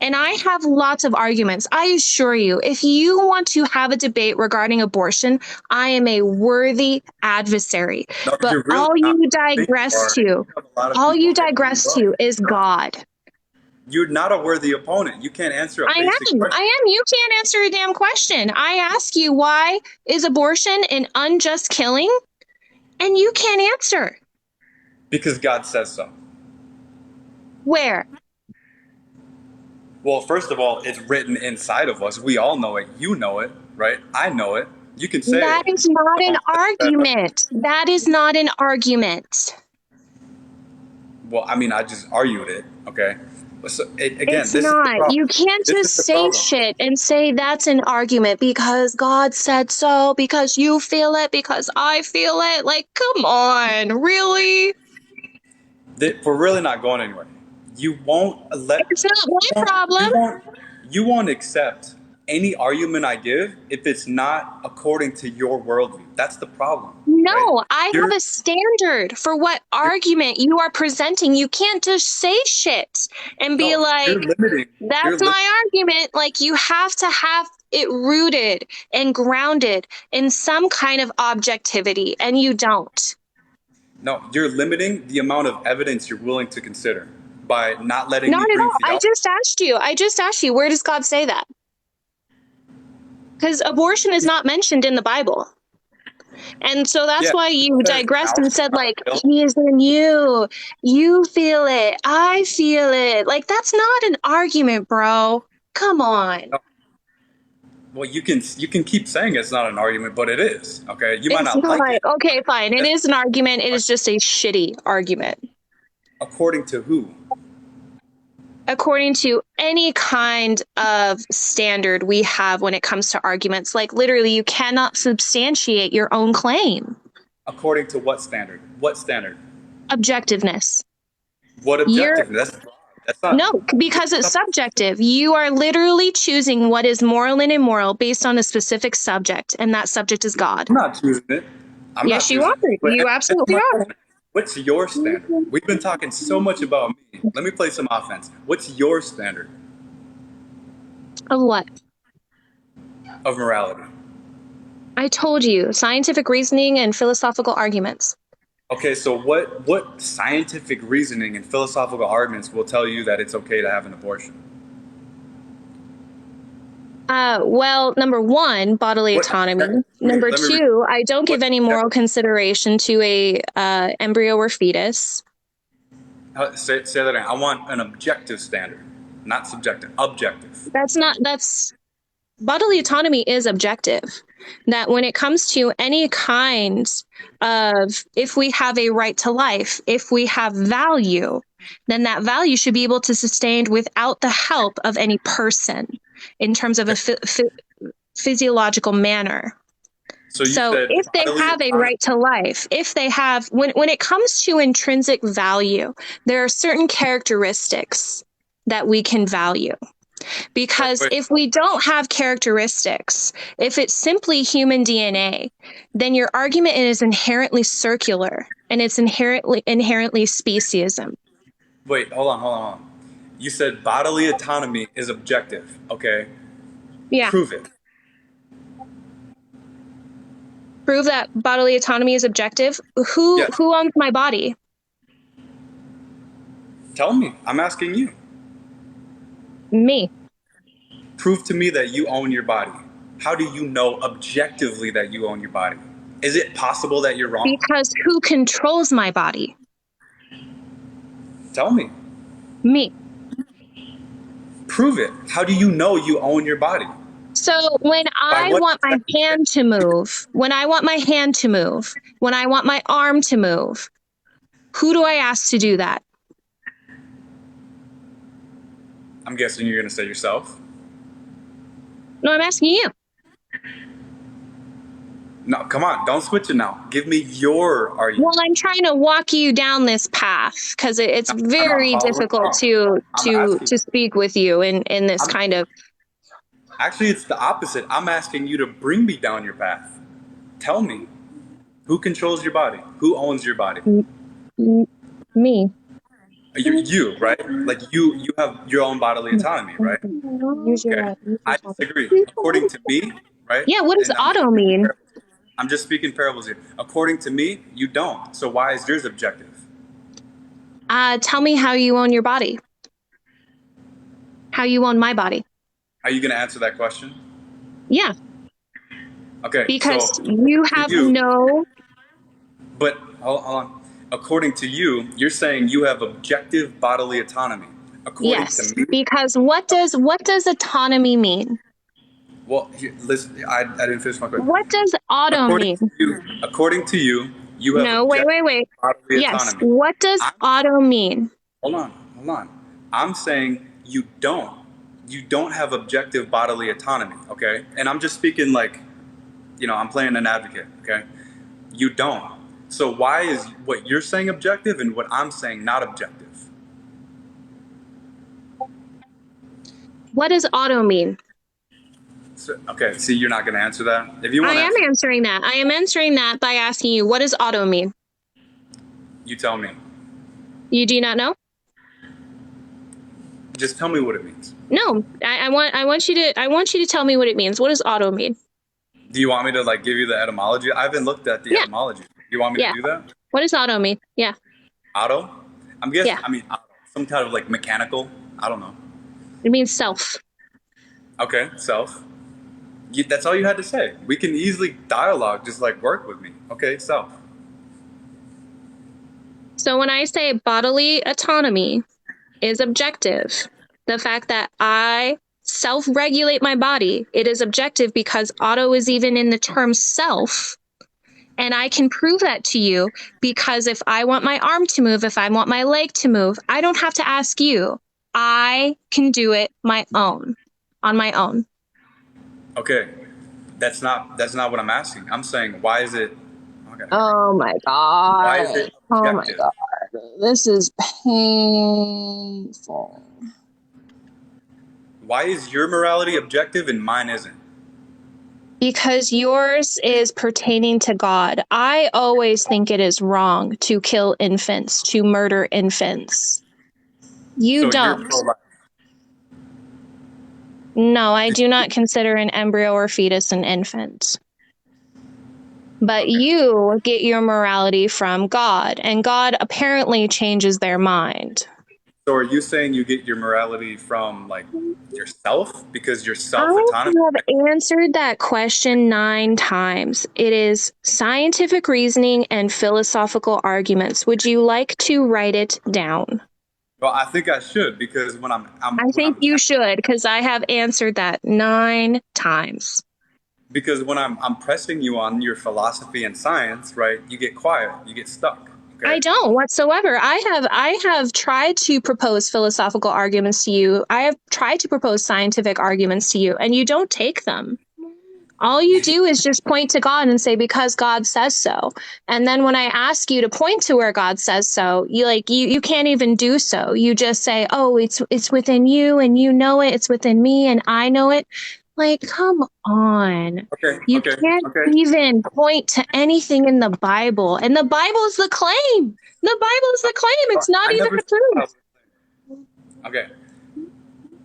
And I have lots of arguments. I assure you, if you want to have a debate regarding abortion, I am a worthy adversary. No, But you're really not. I think you are. You have a lot of all people you hyping you digress up. to is God. You're not a worthy opponent. You can't answer a I basic am. I question. am. You can't answer a damn question. I ask you, why is abortion an unjust killing? And you can't answer. Because God says so. Where? Well, first of all, it's written inside of us. We all know it. You know it, right? I know it. You can That say, is not an "Oh, argument. That is not an argument. well, I mean, I just argued it, okay? So, again, It's this is the not. problem. You can't This just is the say problem. shit and say that's an argument because God said so, because you feel it, because I feel it. Like, come on, really? We're really not going anywhere. You won't It's not my you won't, problem. you won't, you won't accept any argument I give if it's not according to your worldview. That's the problem, right? No, I have You're, a standard for what you're argument you are presenting. You can't just say shit and be no, like, you're limiting. You're that's limiting. my argument. Like, you have to have it rooted and grounded in some kind of objectivity, and you don't. No, you're limiting the amount of evidence you're willing to consider by not letting Not me at bring all. theology. I just asked you, where does God say that? Because abortion is not mentioned in the Bible. And so that's Yeah, why it you says, digressed "Thou and shalt said, not like, kill." he is in you. You feel it. I feel it. Like, that's not an argument, bro. Come on. No, well, you can keep saying it's not an argument, but it is. Okay, you might It's not like not. it. Okay, fine. It That's is an argument. It is just a shitty argument. according to who? According to any kind of standard we have when it comes to arguments, like literally, you cannot substantiate your own claim. According to what standard? What standard? Objectiveness. What You're objective? That's broad. That's no, not. because it's subjective. You are literally choosing what is moral and immoral based on a specific subject, and that subject is God. I'm not choosing it. I'm not Yes, you choosing are. it. But You answer absolutely my are. question. What's your standard? We've been talking so much about me. Let me play some offense. What's your standard Of what? of morality? I told you, scientific reasoning and philosophical arguments. Okay, so what scientific reasoning and philosophical arguments will tell you that it's okay to have an abortion? Well, number one, bodily What? autonomy. Number Let me read. two, I don't What? give any moral consideration to a embryo or fetus. Say that again. I want an objective standard, not subjective. Objective. That's bodily autonomy is objective. That when it comes to any kind of, if we have a right to life, if we have value, then that value should be able to sustain without the help of any person in terms of a physiological manner. So you So said if they bodily have a autonomy. right to life, if they have, when it comes to intrinsic value, there are certain characteristics that we can value. Wait, Because wait. if we don't have characteristics, if it's simply human DNA, then your argument is inherently circular and it's inherently speciesism. Wait, hold on. You said bodily autonomy is objective. Okay, Yeah. prove it. Prove that bodily autonomy is objective. Who Yes. who owns my body? Tell me. I'm asking you. Me. Prove to me that you own your body. How do you know objectively that you own your body? Is it possible that you're wrong? Because who controls my body? Tell me. Me. Prove it. How do you know you own your body? So when By I what want my objective? hand to move, when I want my hand to move, when I want my arm to move, who do I ask to do that? I'm guessing you're going to say yourself. No, I'm asking you. No, come on, don't switch it now. Give me your Well, argument. I'm trying to walk you down this path because it's I'm very following difficult along. to I'm asking. speak with you in this I'm kind of. actually it's the opposite. I'm asking you to bring me down your path. Tell me who controls your body, who owns your body. Me. You, right? Like you have your own bodily autonomy, right? Okay. I disagree. According to me, right? Yeah, what does And auto mean? I'm just speaking parables here. According to me, you don't. So why is yours objective? Tell me how you own your body. How you own my body. Are you going to answer that question? Yeah, Okay. So because you according to have you, no. but hold on. According to you, you're saying you have objective bodily autonomy. According to Yes, me, because what does autonomy mean? well, listen, I didn't finish my question. What does auto mean? According to you, you have No, wait, objective wait, wait. bodily Yes, autonomy. what does I'm auto mean? hold on. I'm saying you don't. You don't have objective bodily autonomy, okay? And I'm just speaking like, I'm playing an advocate, okay? You don't. So why is what you're saying objective and what I'm saying not objective? What does auto mean? So, okay, see, you're not going to answer that. If you I want to am answer, answering that. I am answering that by asking you, what does auto mean? you tell me. You do not know? Just tell me what it means. No, I want you to tell me what it means. What does auto mean? Do you want me to like give you the etymology? I haven't looked at the Yeah, etymology. You want me to yeah. do that? What does auto mean? Yeah, Auto? I'm guessing. yeah. I mean, auto. Some kind of like mechanical. I don't know. It means self. Okay, self. That's all you had to say. We can easily dialogue, just like work with me. Okay, self. So when I say bodily autonomy is objective, the fact that I self-regulate my body, it is objective because auto is even in the term self. And I can prove that to you because if I want my arm to move, if I want my leg to move, I don't have to ask you. I can do it on my own. Okay, that's not what I'm asking. I'm saying why is it? Okay, Oh my why God. is it Oh my objective? God. This is painful. Why is your morality objective and mine isn't? Because yours is pertaining to God. I always think it is wrong to kill infants, to murder infants. You So you're don't. pro-life. No, I do not consider an embryo or fetus an infant. But Okay. you get your morality from God, and God apparently changes their mind. So are you saying you get your morality from like yourself because you're I self-autonomous? have answered that question 9 times. It is scientific reasoning and philosophical arguments. Would you like to write it down? Well, I think I should because when I when think I'm you should, because I have answered that 9 times. because when I'm pressing you on your philosophy and science, right? You get quiet, you get stuck. I Okay. don't whatsoever. I have tried to propose philosophical arguments to you. I have tried to propose scientific arguments to you, and you don't take them. All you do is just point to God and say, because God says so. And then when I ask you to point to where God says so, you can't even do so. You just say, oh, it's within you and you know it. It's within me and I know it. Like, come on. Okay. You Okay. can't Okay. even point to anything in the Bible. And the Bible is the claim. The Bible is the claim. It's not I even never the said I proof. was. Okay.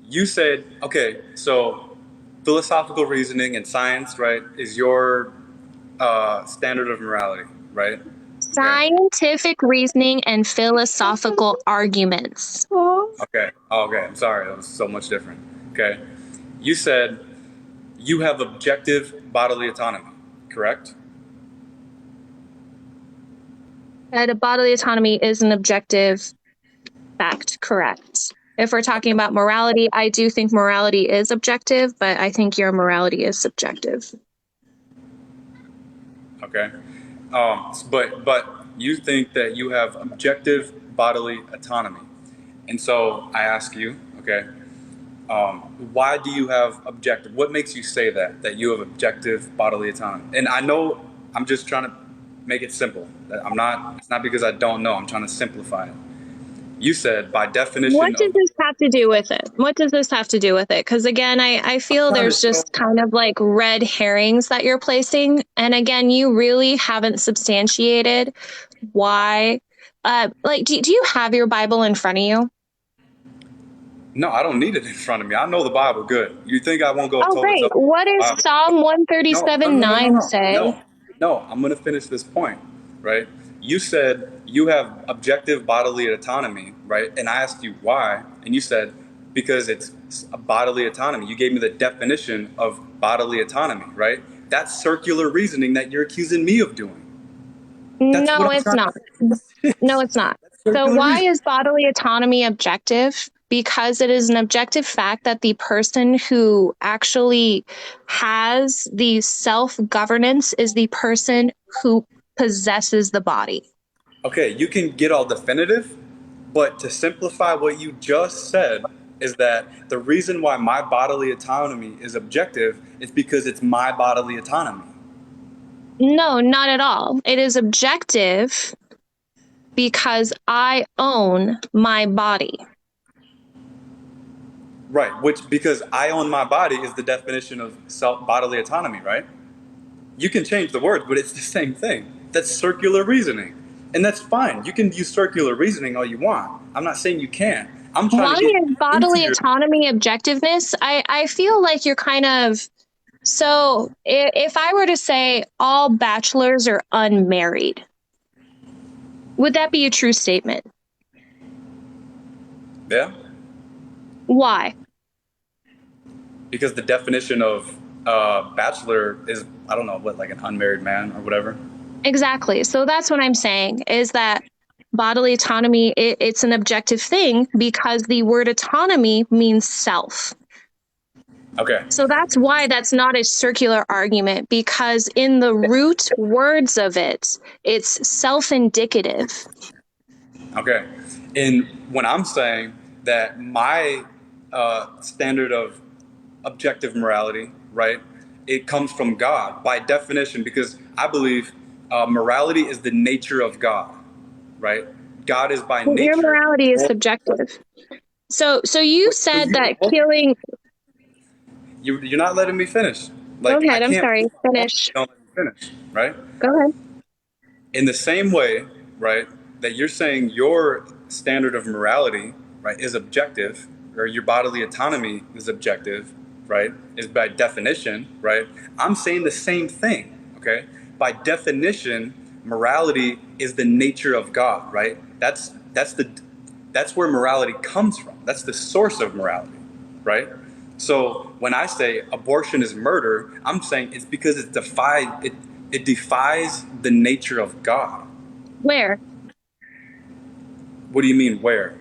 You said okay. So philosophical reasoning and science, right, is your standard of morality, right? Okay. Scientific reasoning and philosophical arguments. Okay. Oh, okay. I'm sorry. That was so much different. Okay. You said you have objective bodily autonomy, correct? That bodily autonomy is an objective fact, correct. If we're talking about morality, I do think morality is objective, but I think your morality is subjective. Okay. But you think that you have objective bodily autonomy, and so I ask you, okay, why do you have objective? What makes you say that you have objective bodily autonomy? And I know I'm just trying to make it simple. I'm not. It's not because I don't know. I'm trying to simplify it. You said by What definition does of. this have to do with it? What does this have to do with it? Because again, I feel Trying to there's show. just kind of like red herrings that you're placing. And again, you really haven't substantiated why. Like, do you have your Bible in front of you? No, I don't need it in front of me. I know the Bible good. You think I won't go Oh, toe to toe great. with What the does Bible? Psalm No, no, 137 no, no, no, 9 no, say? no, no. I'm going to finish this point, right? You said you have objective bodily autonomy, right? And I asked you why, and you said because it's a bodily autonomy. You gave me the definition of bodily autonomy, right? That's circular reasoning that you're accusing me of doing. That's what No, I'm it's trying not. to say. No, it's not. That's So, circular why reasoning. is bodily autonomy objective? Because it is an objective fact that the person who actually has the self governance is the person who possesses the body. Okay, you can get all definitive, but to simplify what you just said is that the reason why my bodily autonomy is objective is because it's my bodily autonomy. No, not at all. It is objective because I own my body. Right, which because I own my body is the definition of self bodily autonomy, right? You can change the words, but it's the same thing. That's circular reasoning. And that's fine. You can use circular reasoning all you want. I'm not saying you can't. I'm trying Why to get is into bodily your. autonomy objectiveness? I feel like you're kind of. So if I were to say all bachelors are unmarried, would that be a true statement? Yeah? Why? Because the definition of bachelor is, I don't know, what, like an unmarried man or whatever? Exactly. So that's what I'm saying is that bodily autonomy, it's an objective thing because the word autonomy means self. Okay. So that's why that's not a circular argument, because in the root words of it, it's self-indicative. Okay. And when I'm saying that my standard of objective morality, right, it comes from God by definition, because I believe morality is the nature of God, right? God is by Your nature. morality is Well, subjective. So you said you, that killing. you're not letting me finish. Go Like, I ahead. I'm can't sorry. prove my point if Finish. you don't let me finish, right? Go ahead. In the same way, right, that you're saying your standard of morality, right, is objective, or your bodily autonomy is objective, right, is by definition, right? I'm saying the same thing, okay? By definition, morality is the nature of God, right? That's where morality comes from. That's the source of morality, right? So when I say abortion is murder, I'm saying it's because it defies the nature of God. Where? What do you mean where?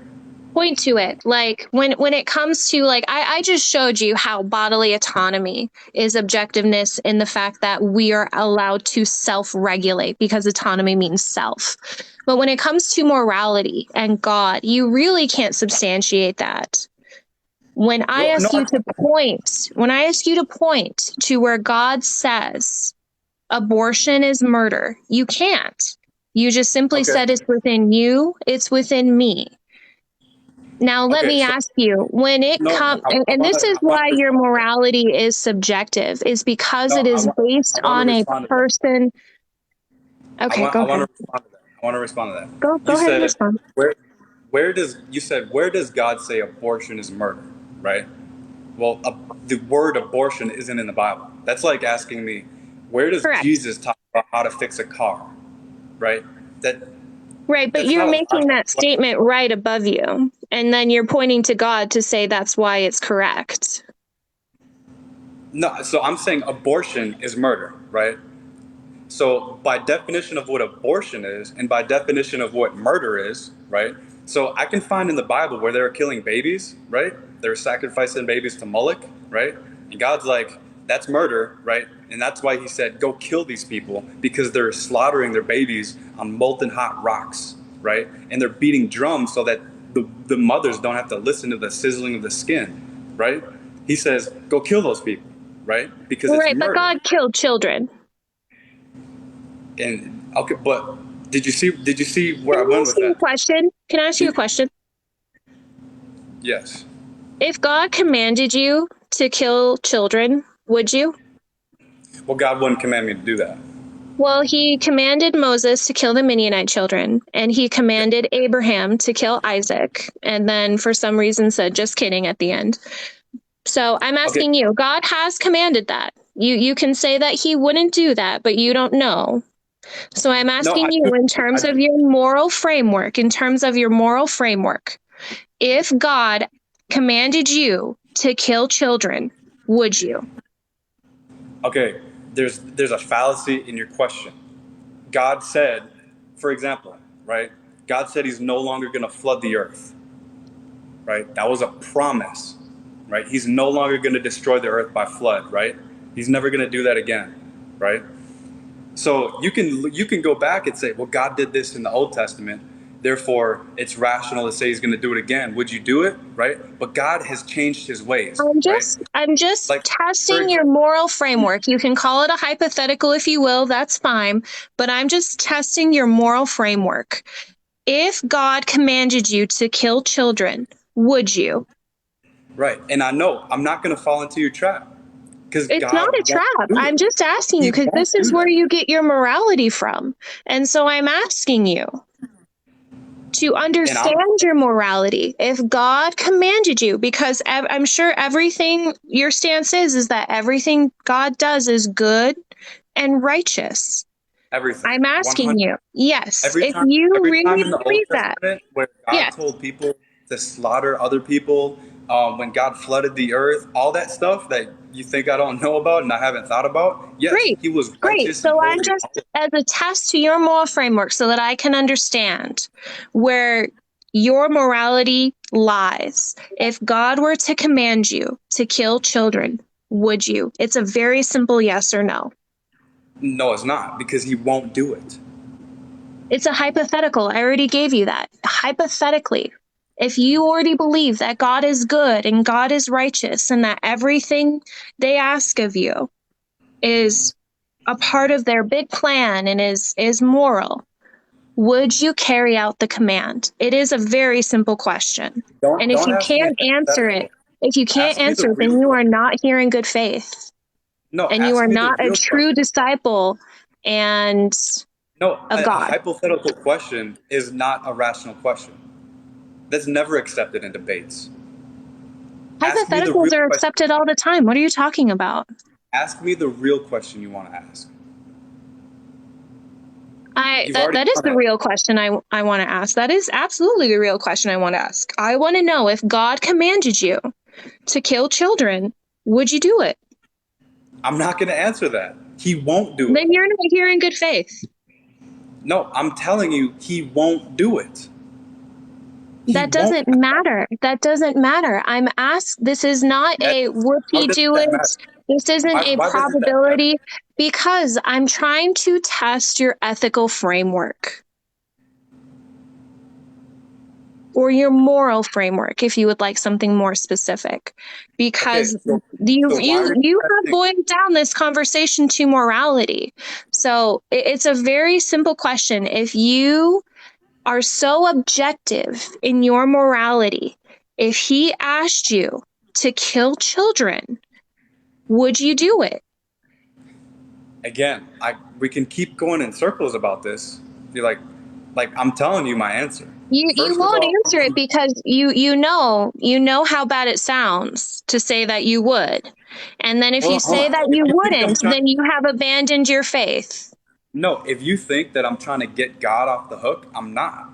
Point to it. Like when it comes to like I just showed you how bodily autonomy is objectiveness in the fact that we are allowed to self-regulate because autonomy means self. But when it comes to morality and God, you really can't substantiate that. When I No, no, ask you to point, when I ask you to point to where God says abortion is murder, you can't. You just simply okay, said it's within you, it's within me. Now, let okay. me So ask you, when it no, comes, I and want this to, is I want why to your respond to that. morality is subjective, is because No, it is I based want to on a respond to that. person. Okay, go I ahead. want to respond to that. I want to respond to that. You Go ahead and said respond. where where does God say abortion is murder, right? Well, the word abortion isn't in the Bible. That's like asking me, where does Correct. Jesus talk about how to fix a car, right? That Right, but that's you're not making logical. that statement right above you, and then you're pointing to God to say that's why it's correct. No, so I'm saying abortion is murder, right? So by definition of what abortion is, and by definition of what murder is, right? So I can find in the Bible where they were killing babies, right? They were sacrificing babies to Moloch, right? And God's like, that's murder, right? And that's why he said, go kill these people because they're slaughtering their babies on molten hot rocks, right? And they're beating drums so that the mothers don't have to listen to the sizzling of the skin, right? He says, go kill those people, right? Because it's Right, but murder. God killed children. And okay, but did you see where I Can I went ask with you a that? question? Can I ask you a question? Yes. If God commanded you to kill children, would you? Well, God wouldn't command me to do that. Well, he commanded Moses to kill the Midianite children, and he Yeah. commanded Abraham to kill Isaac, and then for some reason said, just kidding at the end. So I'm Okay. asking you, God has commanded that. You can say that he wouldn't do that, but you don't know. So I'm No, I asking you do. in I terms of do. your moral framework, if God commanded you to kill children, would you? Okay. There's a fallacy in your question. God said, for example, right? God said He's no longer going to flood the earth. Right? That was a promise. Right? He's no longer going to destroy the earth by flood. Right? He's never going to do that again. Right? So you can go back and say, well, God did this in the Old Testament, therefore it's rational to say He's going to do it again. Would you do it? Right? But God has changed His ways. Right? I'm just Like, for testing your example, moral framework. You can call it a hypothetical if you will, that's fine, but I'm just testing your moral framework. If God commanded you to kill children, would you? right? And I know I'm not going to fall into your trap because It's not a God won't trap. do I'm it. just asking you He because won't this is do where that. you get your morality from. And so I'm asking you to And I'm understand your morality. If God commanded you, because I'm sure everything your stance is that everything God does is good and righteous. everything I'm asking 100. you, yes, Every if time, you every time really in the Old believe that, Testament where God yes, told people to slaughter other people, when God flooded the earth, all that stuff that you think I don't know about and I haven't thought about, yes, great, He was great. righteous and So I'm holy. just as a test to your moral framework so that I can understand where your morality lies. If God were to command you to kill children, would you? It's a very simple yes or no. No, it's not because He won't do it. It's a hypothetical. I already gave you that. Hypothetically, if you already believe that God is good and God is righteous and that everything they ask of you is a part of their big plan and is moral, would you carry out the command? It is a very simple question. And Don't ask me a hypothetical. if you can't Ask me the answer it, real then you are question. not here in good faith No, and you ask are me the not a real true question. disciple and No, of a God. hypothetical question is not a rational question. That's never accepted in debates. Ask me the Hypotheticals real are question. accepted all the time. What are you talking about? Ask me the real question you want to ask. I You've that already that is done the it. real question I want to ask. That is absolutely the real question I want to ask. I want to know if God commanded you to kill children, would you do it? I'm not going to answer that. He won't do it. Then you're not here in good faith. No, I'm telling you, He won't do it. He That won't. doesn't matter. That doesn't matter. I'm asked, this is not That, a would how he does do that it? matter? This isn't a Why doesn't that matter? probability because I'm trying to test your ethical framework or your moral framework if you would like something more specific. Okay, Because so why are you you have testing? boiled down this conversation to morality. So it's a very simple question. If you are so objective in your morality, if he asked you to kill children, would you do it? Again, we can keep going in circles about this. You're like I'm telling you my answer. You First of won't all, answer it because you know how bad it sounds to say that you would. And then if you hold say on. that If you you think I'm wouldn't, trying, then you have abandoned your faith. no, if you think that I'm trying to get God off the hook, I'm not.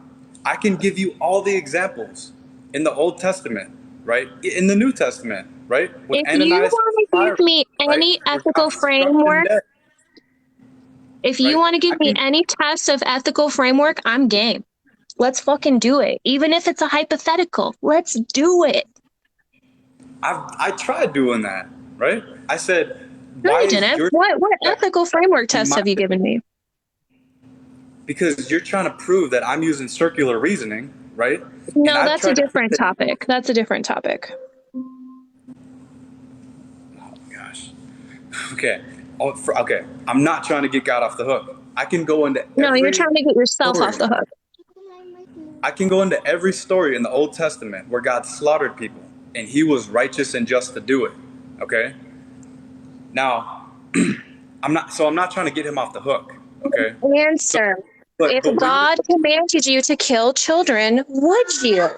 I can give you all the examples in the Old Testament, right? In the New Testament, right? With If you Ananias and want to Sapphira, give me right? any Where ethical God struck them framework, dead, if you right? want to give I me can. any test of ethical framework, I'm game. Let's fucking do it. Even if it's a hypothetical, let's do it. I tried doing that, right? I said, No, why you is didn't. your What better ethical framework than test my? have you given me? Because you're trying to prove that I'm using circular reasoning, right? And No, I've that's a tried to prove different that. topic. That's a different topic. Oh gosh. Okay. Okay, I'm not trying to get God off the hook. I can go into No, you're every trying to get yourself story. off the hook. I can go into every story in the Old Testament where God slaughtered people and he was righteous and just to do it. Okay? Now, I'm not trying to get him off the hook. Okay? So, Answer. If but when you're, God commanded you to kill children, would you?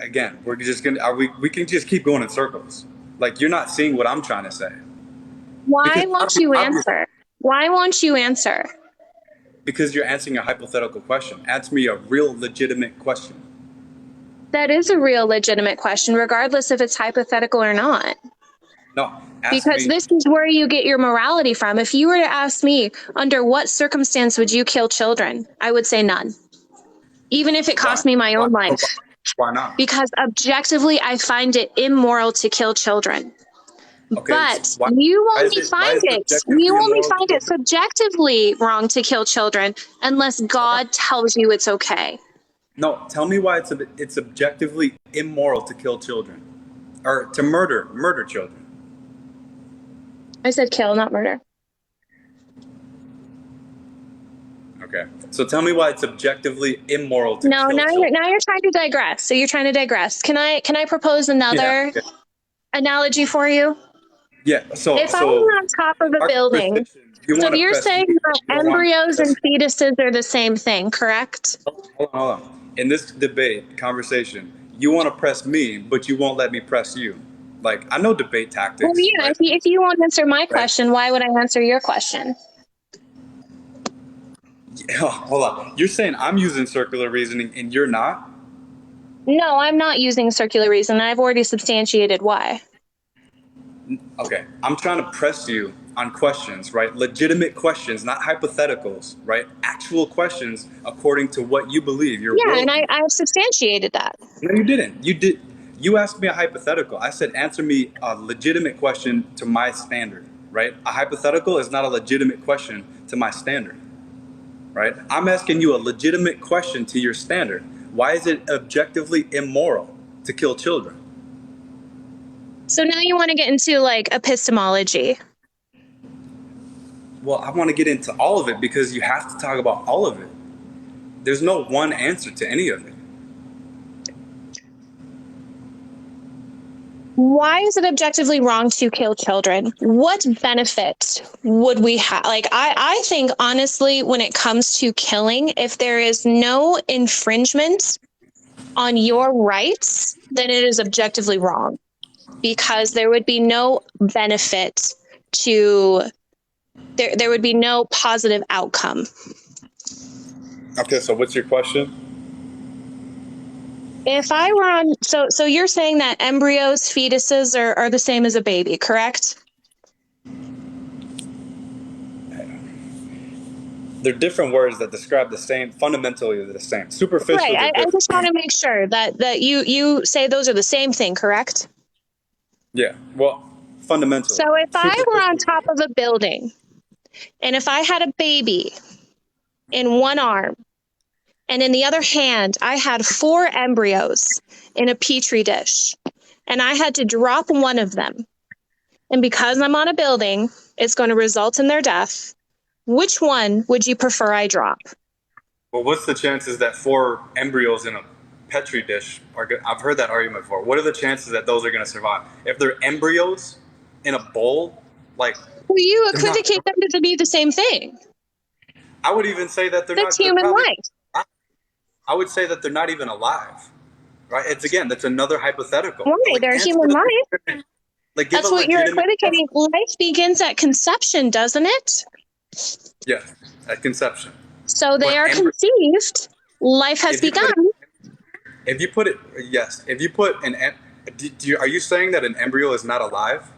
again, we're just gonna, we can just keep going in circles. Like, you're not seeing what I'm trying to say. Why Because won't you answer? Why won't you answer? because you're answering a hypothetical question. Answer me a real legitimate question. That is a real legitimate question, regardless if it's hypothetical or not. No, ask Because me this is where you get your morality from. If you were to ask me, under what circumstance would you kill children? I would say none. Even if it why. cost me my Why, own life. why not? Because objectively, I find it immoral to kill children. Okay, But why, you why is only it why find is it it, you objectively only immoral to find kill it children? subjectively wrong to kill children unless God tells you it's okay. No, tell me why it's objectively immoral to kill children or to murder children. I said kill, not murder. Okay, so tell me why it's objectively immoral to No, kill children. now you're trying to digress. So you're trying to digress. Can I propose Yeah, another yeah, analogy for you? yeah. If I So were on top of a our building, conversation, you so want to you're press me, saying but that you don't want me to embryos and press you. fetuses are the same thing, correct? Hold on. In this debate conversation, you want to press me, but you won't let me press you. Like, I know debate Well, tactics, yeah, right? if you won't answer my Right. question, why would I answer your question? Hold on. You're saying I'm using circular reasoning and you're not? No, I'm not using circular reason. I've already substantiated why. Okay. I'm trying to press you on questions, right? Legitimate questions, not hypotheticals, right? Actual questions according to what you believe, your Yeah, and worldview. I've substantiated that. No, you didn't. You did. You asked me a hypothetical. I said, answer me a legitimate question to my standard, right? A hypothetical is not a legitimate question to my standard, right? I'm asking you a legitimate question to your standard. Why is it objectively immoral to kill children? So now you want to get into like epistemology. Well, I want to get into all of it because you have to talk about all of it. There's no one answer to any of it. Why is it objectively wrong to kill children? What benefit would we have? Like, I think honestly, when it comes to killing, if there is no infringement on your rights, then it is objectively wrong because there would be no benefit to there would be no positive outcome. Okay, so what's your question? If I were on, so you're saying that embryos, fetuses are the same as a baby, correct? They're different words that describe the same, fundamentally the same. Right. Superficially, they're I just want different. to make sure that you say those are the same thing, correct? Yeah, well, fundamentally. So if I were on Superficially, top of a building and if I had a baby in one arm and in the other hand I had 4 embryos in a petri dish and I had to drop one of them, and because I'm on a building, it's going to result in their death, which one would you prefer I drop? well, what's the chances that 4 embryos in a petri dish are good? I've heard that argument before. What are the chances that those are going to survive? If they're embryos in a bowl, like, Well, you they're not. equivocate them to be the same thing. I would even say that they're That's not. They're human probably. life. I would say that they're not even alive. Right? It's again. That's another hypothetical. Why? Like, They're answer human the life. legitimate. Like, give a That's what you're legitimate. equivocating. Life begins at conception, doesn't it? Yeah, at conception. So they But are conceived. Life has if you put begun. it, if you put it, yes. If you put are you saying that an embryo is not alive?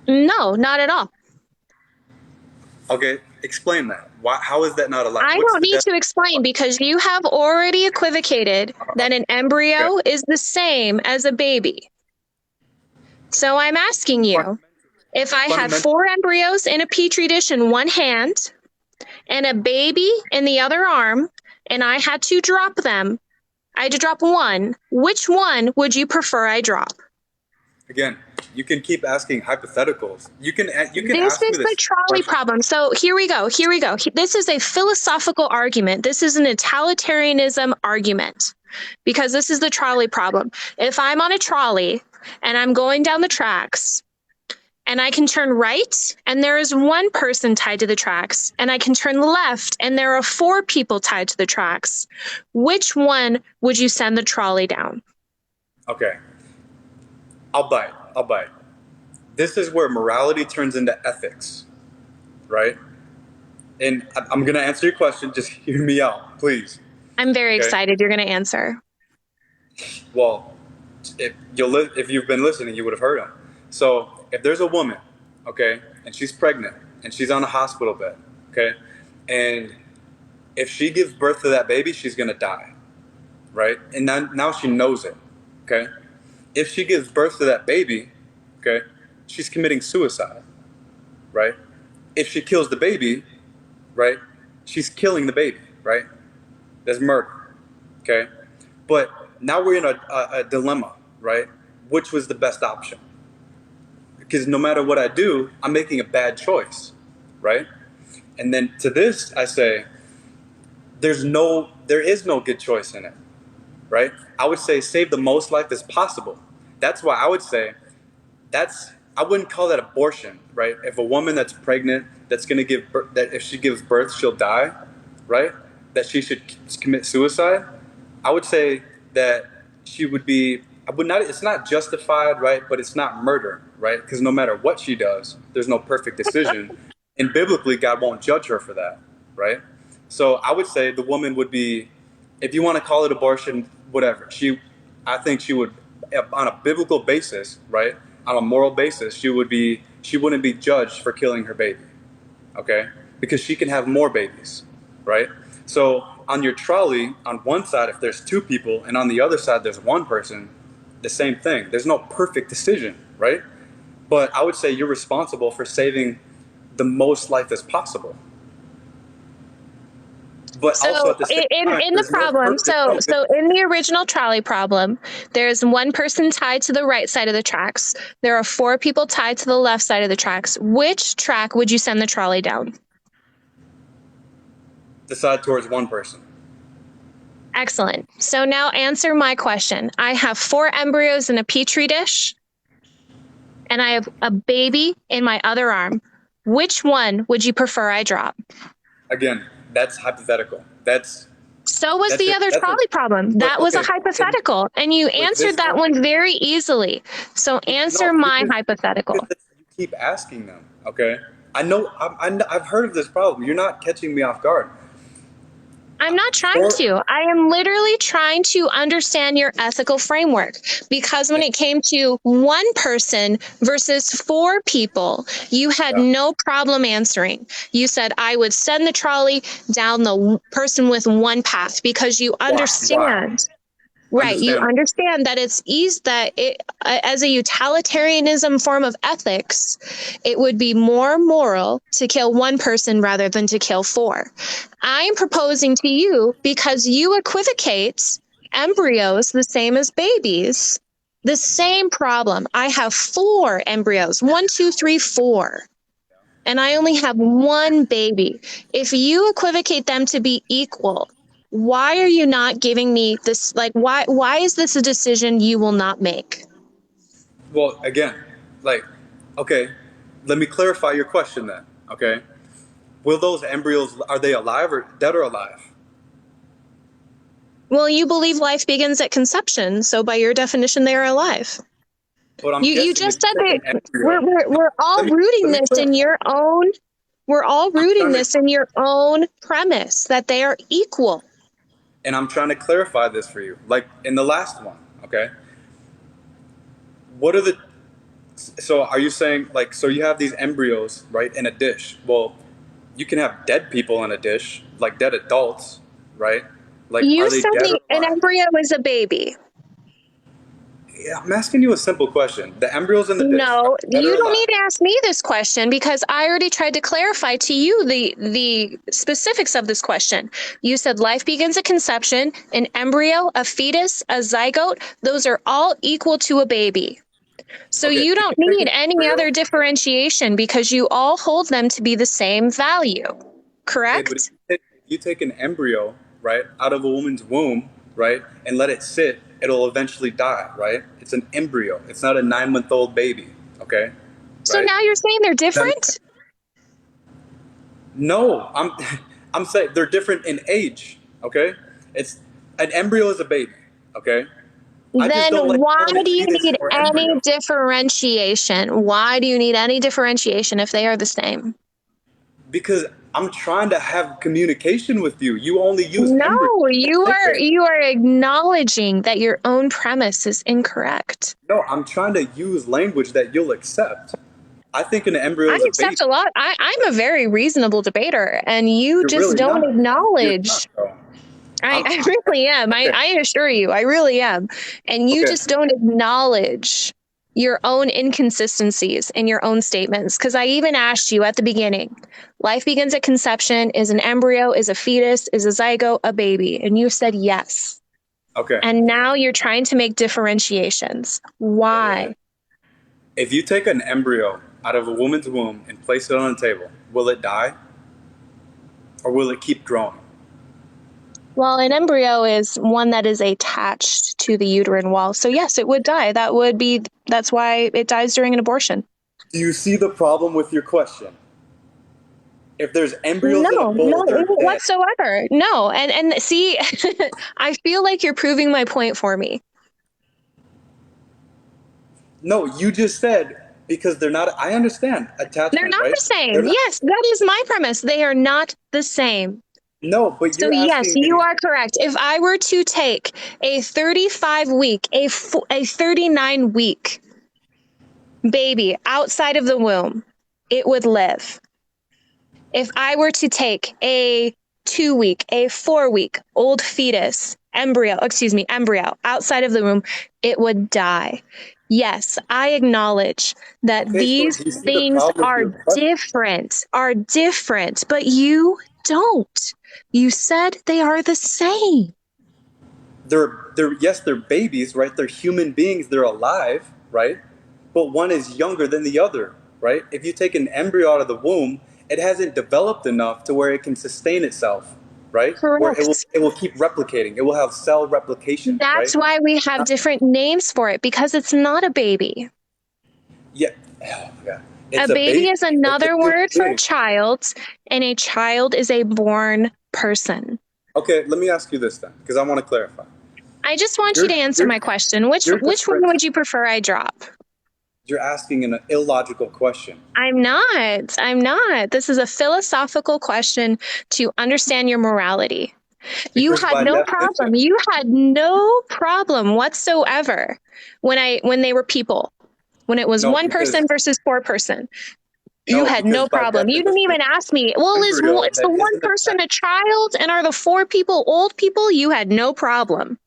No, not at all. Okay, explain that. Why? How is that not alive? I What's don't the need to definition explain because you have already equivocated that an Okay. embryo is the same as a baby. So I'm asking you, if I had Fundamental. 4 embryos in a petri dish in one hand and a baby in the other arm, and I had to drop them, I had to drop one, which one would you prefer I drop? Again, You can keep asking hypotheticals. You can This ask me is the this trolley question. problem. So here we go. Here we go. This is a philosophical argument. This is an utilitarianism argument because this is the trolley problem. If I'm on a trolley and I'm going down the tracks and I can turn right and there is one person tied to the tracks, and I can turn left and there are 4 people tied to the tracks, which one would you send the trolley down? Okay, I'll bite. This is where morality turns into ethics, right? And I'm going to answer your question. Just hear me out, please. I'm very Okay? excited you're going to answer. Well, if you've been listening, you would have heard him. So if there's a woman, okay, and she's pregnant and she's on a hospital bed, okay, and if she gives birth to that baby, she's going to die, right? And now she knows it, okay? If she gives birth to that baby, okay, she's committing suicide, right? If she kills the baby, right, she's killing the baby, right? That's murder, okay? But now we're in a dilemma, right? Which was the best option? Because no matter what I do, I'm making a bad choice, right? And then to this, I say, there is no good choice in it, right? I would say save the most life as possible. That's why I would say I wouldn't call that abortion, right? If a woman that's pregnant, that's going to give birth, that if she gives birth, she'll die, right? That she should commit suicide. I would say that she would be, I would not, it's not justified, right? But it's not murder, right? Because no matter what she does, there's no perfect decision. And biblically, God won't judge her for that, right? So I would say the woman would be, if you want to call it abortion, whatever. I think she would, on a biblical basis, right? On a moral basis, she wouldn't be judged for killing her baby, okay? Because she can have more babies, right? So on your trolley, on one side, if there's 2 people, and on the other side, there's 1 person, the same thing. There's no perfect decision, right? But I would say you're responsible for saving the most life as possible. But So also at the same time, in the there's no problem, perfect, no, so in the original trolley problem, there's 1 person tied to the right side of the tracks. There are 4 people tied to the left side of the tracks. Which track would you send the trolley down? decide towards 1 person. Excellent. So now answer my question. I have 4 embryos in a petri dish, and I have a baby in my other arm. Which one would you prefer I drop? Again, that's hypothetical. So was the other trolley problem. That was a hypothetical, and you answered that one very easily. So answer my hypothetical. You keep asking them, okay? I know, I've heard of this problem. You're not catching me off guard. I'm not trying to. I am literally trying to understand your ethical framework, because when it came to 1 person versus 4 people, you had no problem answering. You said I would send the trolley down the person with 1 path because you understand. Why? Right. You understand that it's easy, that it, as a utilitarianism form of ethics, it would be more moral to kill 1 person rather than to kill 4. I'm proposing to you, because you equivocate embryos the same as babies, the same problem. I have 4 embryos, 1, 2, 3, 4, and I only have 1 baby. If you equivocate them to be equal, why are you not giving me this? Like, why is this a decision you will not make? Well, again, okay, let me clarify your question then, okay? Will those embryos, are they alive or dead or alive? Well, you believe life begins at conception, so by your definition, they are alive. But You just said that we're all rooting this in your own. We're all rooting this in your own premise that they are equal. And I'm trying to clarify this for you, like in the last one, okay? So are you saying, like, so you have these embryos, right, in a dish? Well, you can have dead people in a dish, like dead adults, right? Like, you are they said dead or an alive? embryo is a baby. Yeah, I'm asking you a simple question. The embryos in the dish. No, you don't need to ask me this question, because I already tried to clarify to you the specifics of this question. You said life begins at conception, an embryo, a fetus, a zygote. Those are all equal to a baby. So Okay, you you don't can take need an any embryo. other differentiation because you all hold them to be the same value, Okay, but correct? if you take an embryo, right, out of a woman's womb, right, and let it sit, it'll eventually die, right? It's an embryo. It's not a 9-month-old baby. Okay, So right? now you're saying they're Then, different? no, I'm I'm saying they're different in age. Okay, it's an embryo is a baby. Okay, I just Then don't like why calling it do you fetus need or any embryo. differentiation? Why do you need any differentiation if they are the same? Because I'm trying to have communication with you. You only use No, embryo. you are acknowledging that your own premise is incorrect. No, I'm trying to use language that you'll accept. I think an embryo I is a baby. accept a lot. I'm a very reasonable debater, and you You're just really don't not. You're not, acknowledge. though. I really am. Okay. I assure you, I really am. And you Okay. just don't acknowledge your own inconsistencies in your own statements. Because I even asked you at the beginning, life begins at conception. Is an embryo, is a fetus, is a zygote a baby? And you said yes. Okay. And now you're trying to make differentiations. Yeah, yeah, yeah. Why? If you take an embryo out of a woman's womb and place it on a table, will it die or will it keep growing? Well, an embryo is one that is attached to the uterine wall. So yes, it would die. That's why it dies during an abortion. Do you see the problem with your question? If there's embryos in a No, bowl, no, they're dead. whatsoever. No. And see, I feel like you're proving my point for me. No, you just said because they're not. I understand They're attachment, not right? the same. They're not. Yes, that is my premise. They are not the same. No, but So you're yes, asking you me. are correct. If I were to take a 35 week, a 39 week baby outside of the womb, it would live. If I were to take a 2 week, a 4 week old fetus, embryo outside of the womb, it would die. Yes, I acknowledge that Okay, so these do you see the things problem with your question? are different, but you don't. You said they are the same. They're yes, they're babies, right? They're human beings. They're alive, right? But one is younger than the other, right? If you take an embryo out of the womb, it hasn't developed enough to where it can sustain itself, right? Where Correct. it will keep replicating. It will have cell replication, That's right? why we have different names for it because it's not a baby. Yeah. Oh, yeah. A It's a baby baby. is It's a another human word for being. child, and a child is a born person. Okay, let me ask you this then, because I want to clarify. I just want you You're to answer you're my question. Which you're which one different. would you prefer I drop? You're asking an illogical question. I'm not. I'm not. This is a philosophical question to understand your morality. You Because had by no definition, problem. You had no problem whatsoever when they were people. When it was no, one because person versus four person. You no, had because no by problem. You didn't definition, even ask me, well, embryo is the that one isn't person attached. a child and are the four people old people? You had no problem.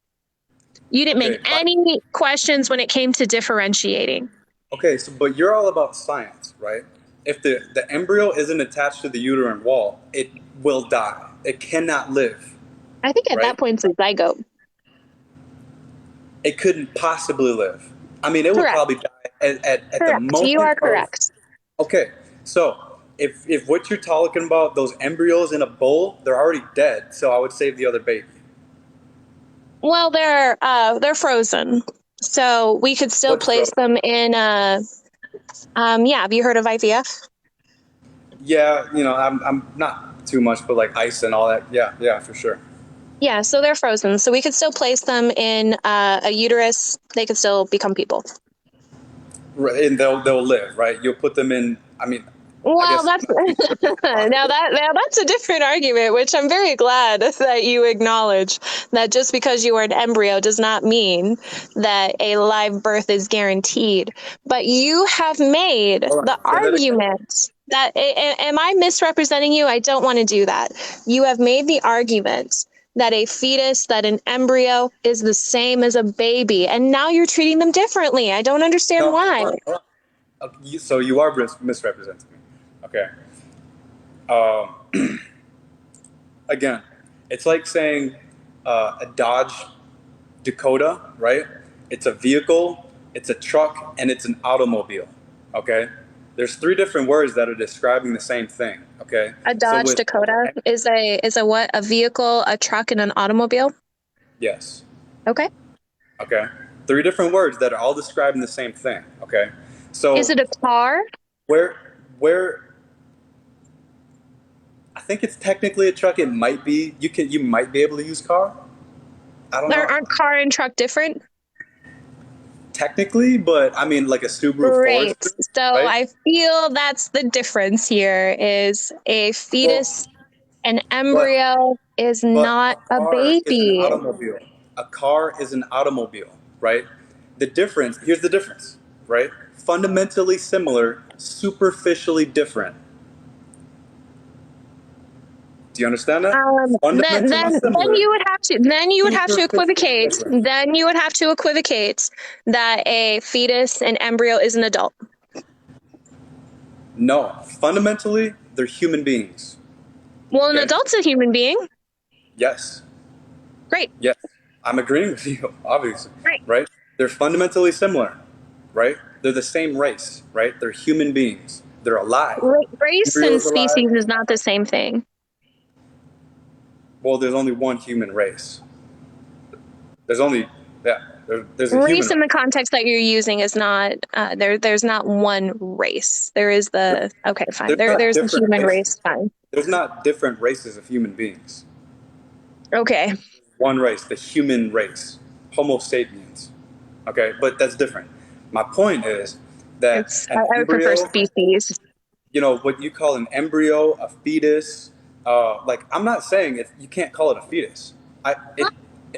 You didn't make Okay, any questions when it came to differentiating. okay, so but you're all about science, right? If the embryo isn't attached to the uterine wall, it will die. It cannot live, I think at right? that point it's a zygote. It couldn't possibly live. I mean, it would Correct. probably die at the Correct. You moment are of. correct. Okay, so if what you're talking about, those embryos in a bowl, they're already dead. So I would save the other baby. Well, they're frozen, so we could still What's place frozen? them in yeah. Have you heard of IVF? Yeah, I'm not too much, but like ice and all that. Yeah, yeah, for sure. Yeah, so they're frozen, so we could still place them in a uterus. They could still become people. Right, and they'll live, right? You'll put them in. I mean, I Well, guess that's not too much of a hospital. now that's a different argument, which I'm very glad that you acknowledge that just because you are an embryo does not mean that a live birth is guaranteed. But you have made Hold the on, say that again. argument that am I misrepresenting you? I don't want to do that. You have made the argument that a fetus, that an embryo is the same as a baby, and now you're treating them differently. I don't understand No, why. hold on, hold on. So you are misrepresenting me. Okay. Um, again, it's like saying a Dodge Dakota, right? It's a vehicle, it's a truck, and it's an automobile. Okay, there's three different words that are describing the same thing. Okay, A so Dodge with Dakota is a what? A vehicle, a truck, and an automobile? yes, Okay. okay, three different words that are all describing the same thing. Okay, Is so it a car? where I think it's technically a truck. It might be. You might be able to use car. I don't know Aren't car and truck different? technically, but I mean like a Subaru Great. Forester, So right? I feel that's the difference here is a Well, fetus, an but embryo is but not a a car is an baby. automobile. A car is an automobile, right? The difference, here's the difference, right? Fundamentally similar, superficially different. Do you understand that? Then Fundamentally then similar, you would have to superficially equivocate. different. Then you would have to equivocate that a fetus, an embryo is an adult. No, fundamentally, they're human beings. Well, an Okay? adult's a human being. Yes. Great. Yes. I'm agreeing with you, obviously, Great. right? They're fundamentally similar, right? They're the same race, right? They're human beings. They're alive. Race and Embryo's alive. species is not the same thing. Well, there's only one human race. There's only, yeah, there's a human Race in race. the context that you're using is not there's not one race. There is the okay, fine. There's not There's the different human races. race, fine. There's not different races of human beings. Okay. One race, the human race, Homo sapiens. Okay, but that's different. My point is that It's an I would prefer embryo, species. what you call an embryo, a fetus, like I'm not saying you can't call it a fetus.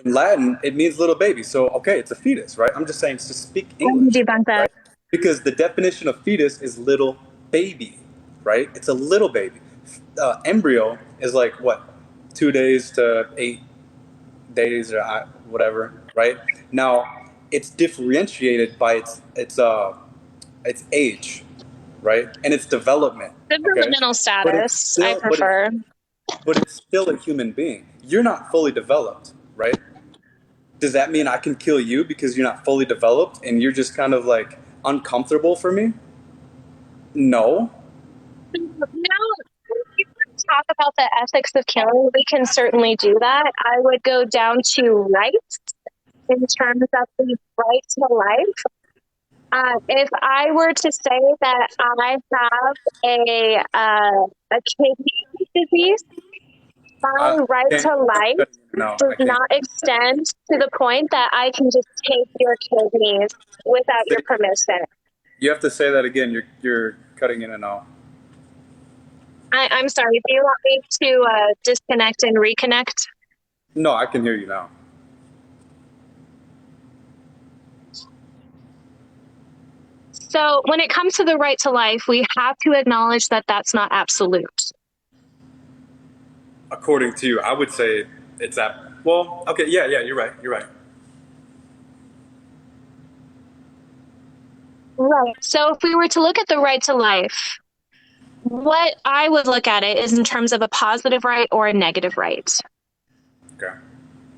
In Latin it means little baby, so okay, it's a fetus, right? I'm just saying to speak Let me English, debunk that. right? Because the definition of fetus is little baby, right? It's a little baby. Embryo is like what, 2 days to 8 days or whatever, right? Now it's differentiated by its age, right, and its development. Okay, Developmental but it's status, I still, prefer. but it's still a human being. You're not fully developed, right? Does that mean I can kill you because you're not fully developed and you're just kind of like uncomfortable for me? No. Now, if you want to talk about the ethics of killing, we can certainly do that. I would go down to rights in terms of the right to life. If I were to say that I have a kidney disease, my I right can't. to life No, does I can't. not extend to the point that I can just take your kidneys without your permission. You have to say that again. You're cutting in and out. I'm sorry. Do you want me to disconnect and reconnect? No, I can hear you now. So, when it comes to the right to life, we have to acknowledge that that's not absolute. According to you, I would say it's that. Well, okay, yeah, you're right. You're right. Right. So, if we were to look at the right to life, what I would look at it is in terms of a positive right or a negative right. Okay.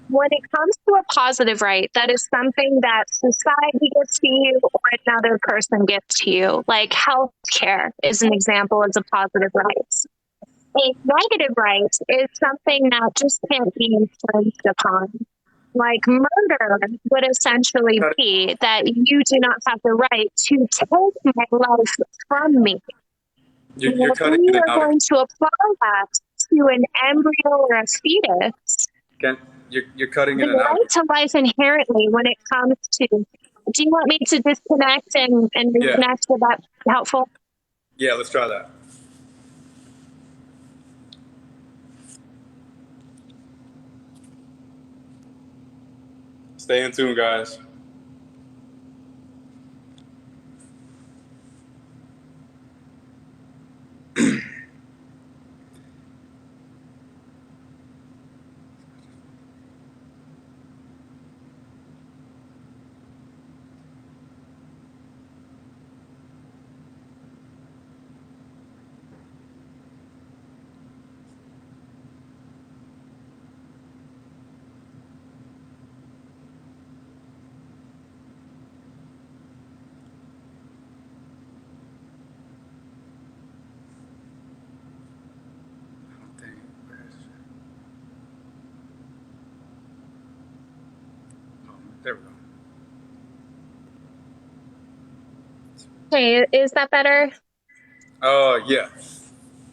When it comes to a positive right, that is something that society gives to you or another person gives to you. Like healthcare is an example as a positive right. A negative right is something that just can't be infringed upon. Like murder would essentially be that you do not have the right to take my life from me. You're Well, if cutting we in and are out going again. to apply that to an embryo or a fetus, Ken, you're cutting the in and out right again. to life inherently when it comes to, do you want me to disconnect and Yeah, reconnect? Would that be helpful? yeah. Let's try that. Stay in tune, guys. There we go. Hey, is that better? Yeah.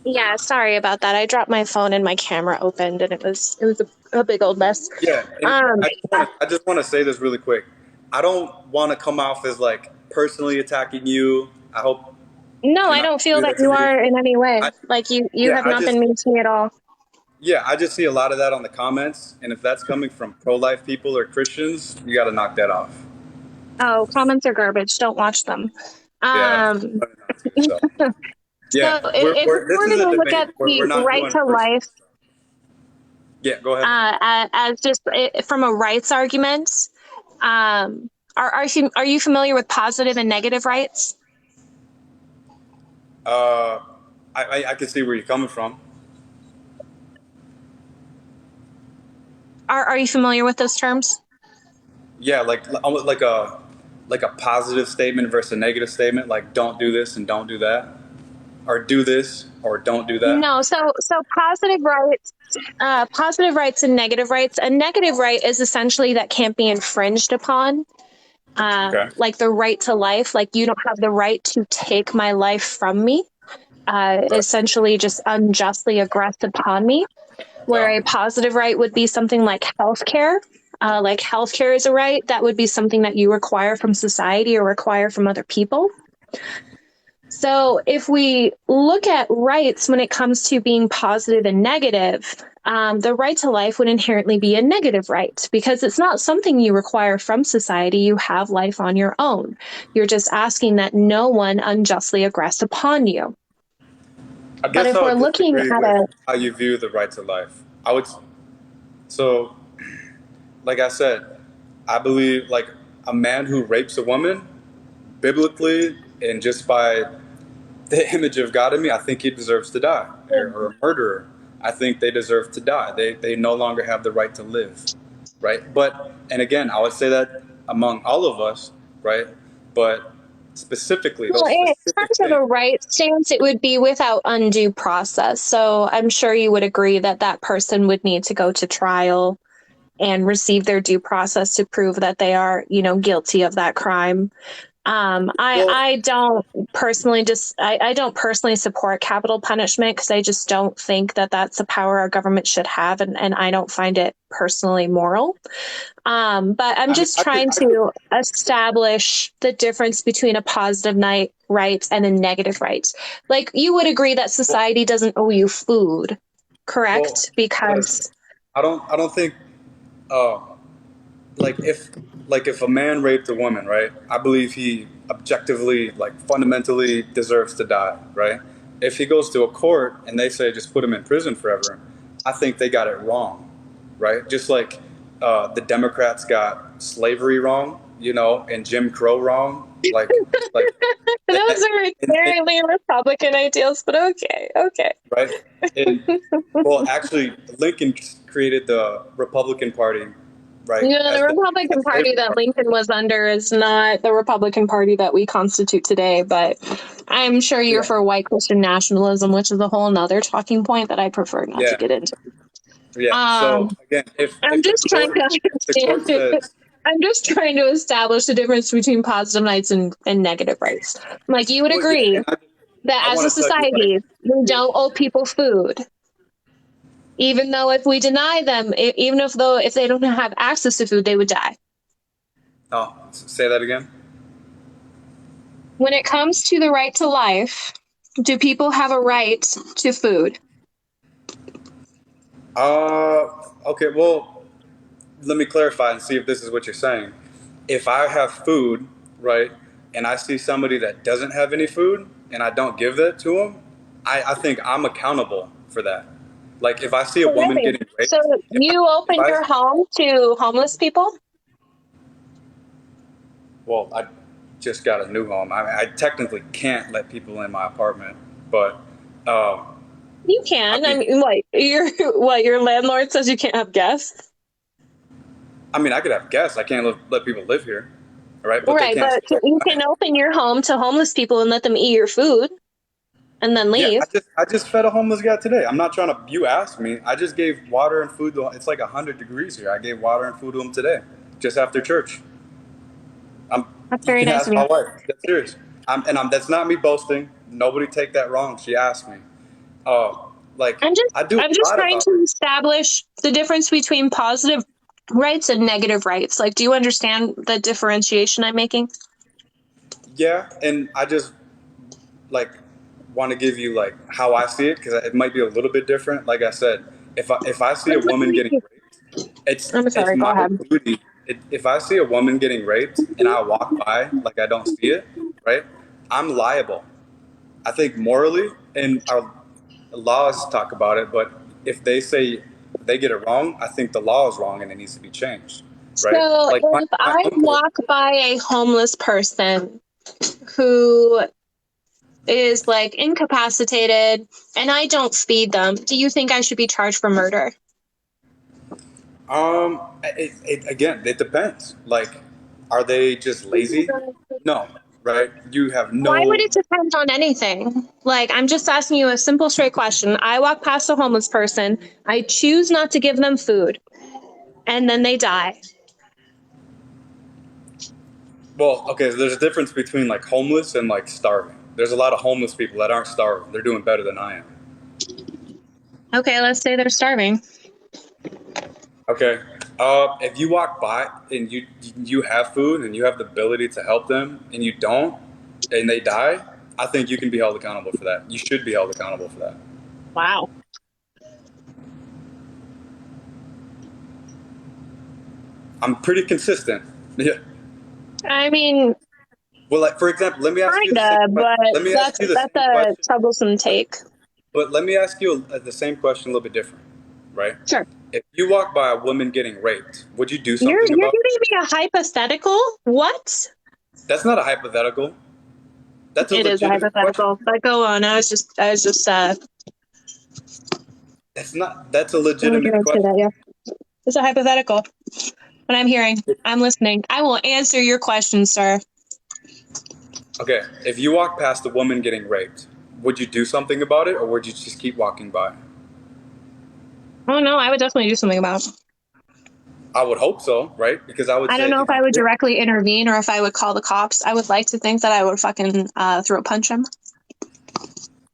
Yeah, sorry about that. I dropped my phone and my camera opened and it was a big old mess. Yeah, and Um, I just want to say this really quick. I don't want to come off as like personally attacking you. I hope no, you're I not don't feel doing that that to you me. are in any way. I, Like you yeah, have not been mean to me at all. I just see a lot of that on the comments, and if that's coming from pro-life people or Christians, you got to knock that off. Oh, comments are garbage. Don't watch them. Yeah, Um, not to. So so yeah, if this we're is going a to look debate. at We're the not right doing to personal. life Yeah, go ahead. as just from a rights argument, are you familiar with positive and negative rights? Uh, I can see where you're coming from. Are you familiar with those terms? Yeah, like a positive statement versus a negative statement, like don't do this and don't do that, or do this or don't do that. No. So positive rights and negative rights. A negative right is essentially that can't be infringed upon. Okay. Like the right to life, like you don't have the right to take my life from me. Right. Essentially, just unjustly aggressed upon me. Where Yeah. a positive right would be something like healthcare. Like healthcare is a right that would be something that you require from society or require from other people. So if we look at rights when it comes to being positive and negative, the right to life would inherently be a negative right because it's not something you require from society. You have life on your own. You're just asking that no one unjustly aggress upon you. I But guess if I we're would looking disagree at with a how you view the right to life. I would. So, like I said, I believe like a man who rapes a woman, biblically and just by the image of God in me, I think he deserves to die. Or a murderer, I think they deserve to die. They no longer have the right to live, right? But and again, I would say that among all of us, right? But specifically, well, those in specific terms of things. a right stance, it would be without undue process. So I'm sure you would agree that that person would need to go to trial and receive their due process to prove that they are, guilty of that crime. Well, I don't personally I don't personally support capital punishment because I just don't think that that's a power our government should have, and I don't find it personally moral. But I'm I mean, just trying I could, to establish the difference between a positive right and a negative right. Like you would agree that well, society doesn't owe you food, well, correct? listen, Because I don't think, uh, like if a man raped a woman, right? I believe he objectively, like fundamentally, deserves to die, right? If he goes to a court and they say just put him in prison forever, I think they got it wrong, right? Just like the Democrats got slavery wrong, and Jim Crow wrong, like those are and inherently Republican ideals, but okay, okay. right? And well, actually, Lincoln created the Republican Party, right? The As the Republican Party anti-slavery that party. Lincoln was under is not the Republican Party that we constitute today, but I'm sure you're Yeah, for white Christian nationalism, which is a whole nother talking point that I prefer not to yeah, get into. yeah. So Um, again, I'm just trying to if the court understand. says, I'm just trying to establish the difference between positive rights and negative rights. Like you would well, yeah, agree and that I as a want to tell you, like, society, we don't owe people food. Even though if we deny them, even if they don't have access to food, they would die. oh, say that again. When it comes to the right to life, do people have a right to food? Okay. Well, let me clarify and see if this is what you're saying. If I have food, right, and I see somebody that doesn't have any food, and I don't give that to them, I think I'm accountable for that. Like if I see a Oh, woman really? getting So raped, you if opened I your home to homeless people? well, I just got a new home. I technically can't let people in my apartment, but um, You I can. I mean, mean, your landlord says you can't have guests. I could have guests. I can't let people live here, right? But they Right, can't but stay you overnight. can open your home to homeless people and let them eat your food and then Yeah, leave. I just fed a homeless guy today. I'm not trying to. You asked me. I just gave water and food. It's like 100 degrees here. I gave water and food to him today. just after church. I'm, That's you very can nice ask of you. my wife. That's serious. That's not me boasting. Nobody take that wrong. She asked me. Uh, like I'm just I do I'm a just lot trying about to it. establish the difference between positive rights and negative rights. Like, do you understand the differentiation I'm making? Yeah, and I just like want to give you like how I see it because it might be a little bit different. Like I said, if I see a woman getting raped, I'm it's sorry, go my ahead. duty. If I see a woman getting raped and I walk by like I don't see it, right? I'm liable. I think morally, and our laws talk about it, but if they say they get it wrong, I think the law is wrong and it needs to be changed, right? So Like if my I uncle. walk by a homeless person who is like incapacitated and I don't feed them, do you think I should be charged for murder? Again, it depends. Like, are they just lazy? No, right? You have Why would no. it depend on anything? Like, I'm just asking you a simple, straight question. I walk past a homeless person, I choose not to give them food, and then they die. Well, okay, so there's a difference between like homeless and like starving. There's a lot of homeless people that aren't starving. They're doing better than I am. Okay, let's say they're starving. Okay. If you walk by and you have food and you have the ability to help them and you don't and they die, I think you can be held accountable for that. You should be held accountable for that. Wow. I'm pretty consistent. Yeah. I mean, Well, like for example, let me ask you the same kinda, question. but Let me ask you the that's same a question. troublesome take. But let me ask you the same question a little bit different, right? Sure. If you walk by a woman getting raped, would you do You're something about giving me a hypothetical? What? it? That's not a hypothetical. That's a It is a legitimate question. hypothetical. But go on. I was just That's not. That's a gonna get legitimate into question. that, yeah. It's a hypothetical. But I'm hearing. I'm listening. I will answer your question, sir. Okay, if you walk past a woman getting raped, would you do something about it, or would you just keep walking by? Oh no, I would definitely do something about it. I would hope so, right? Because I would I don't say know if if I you would did, directly intervene or if I would call the cops. I would like to think that I would fucking throat punch him.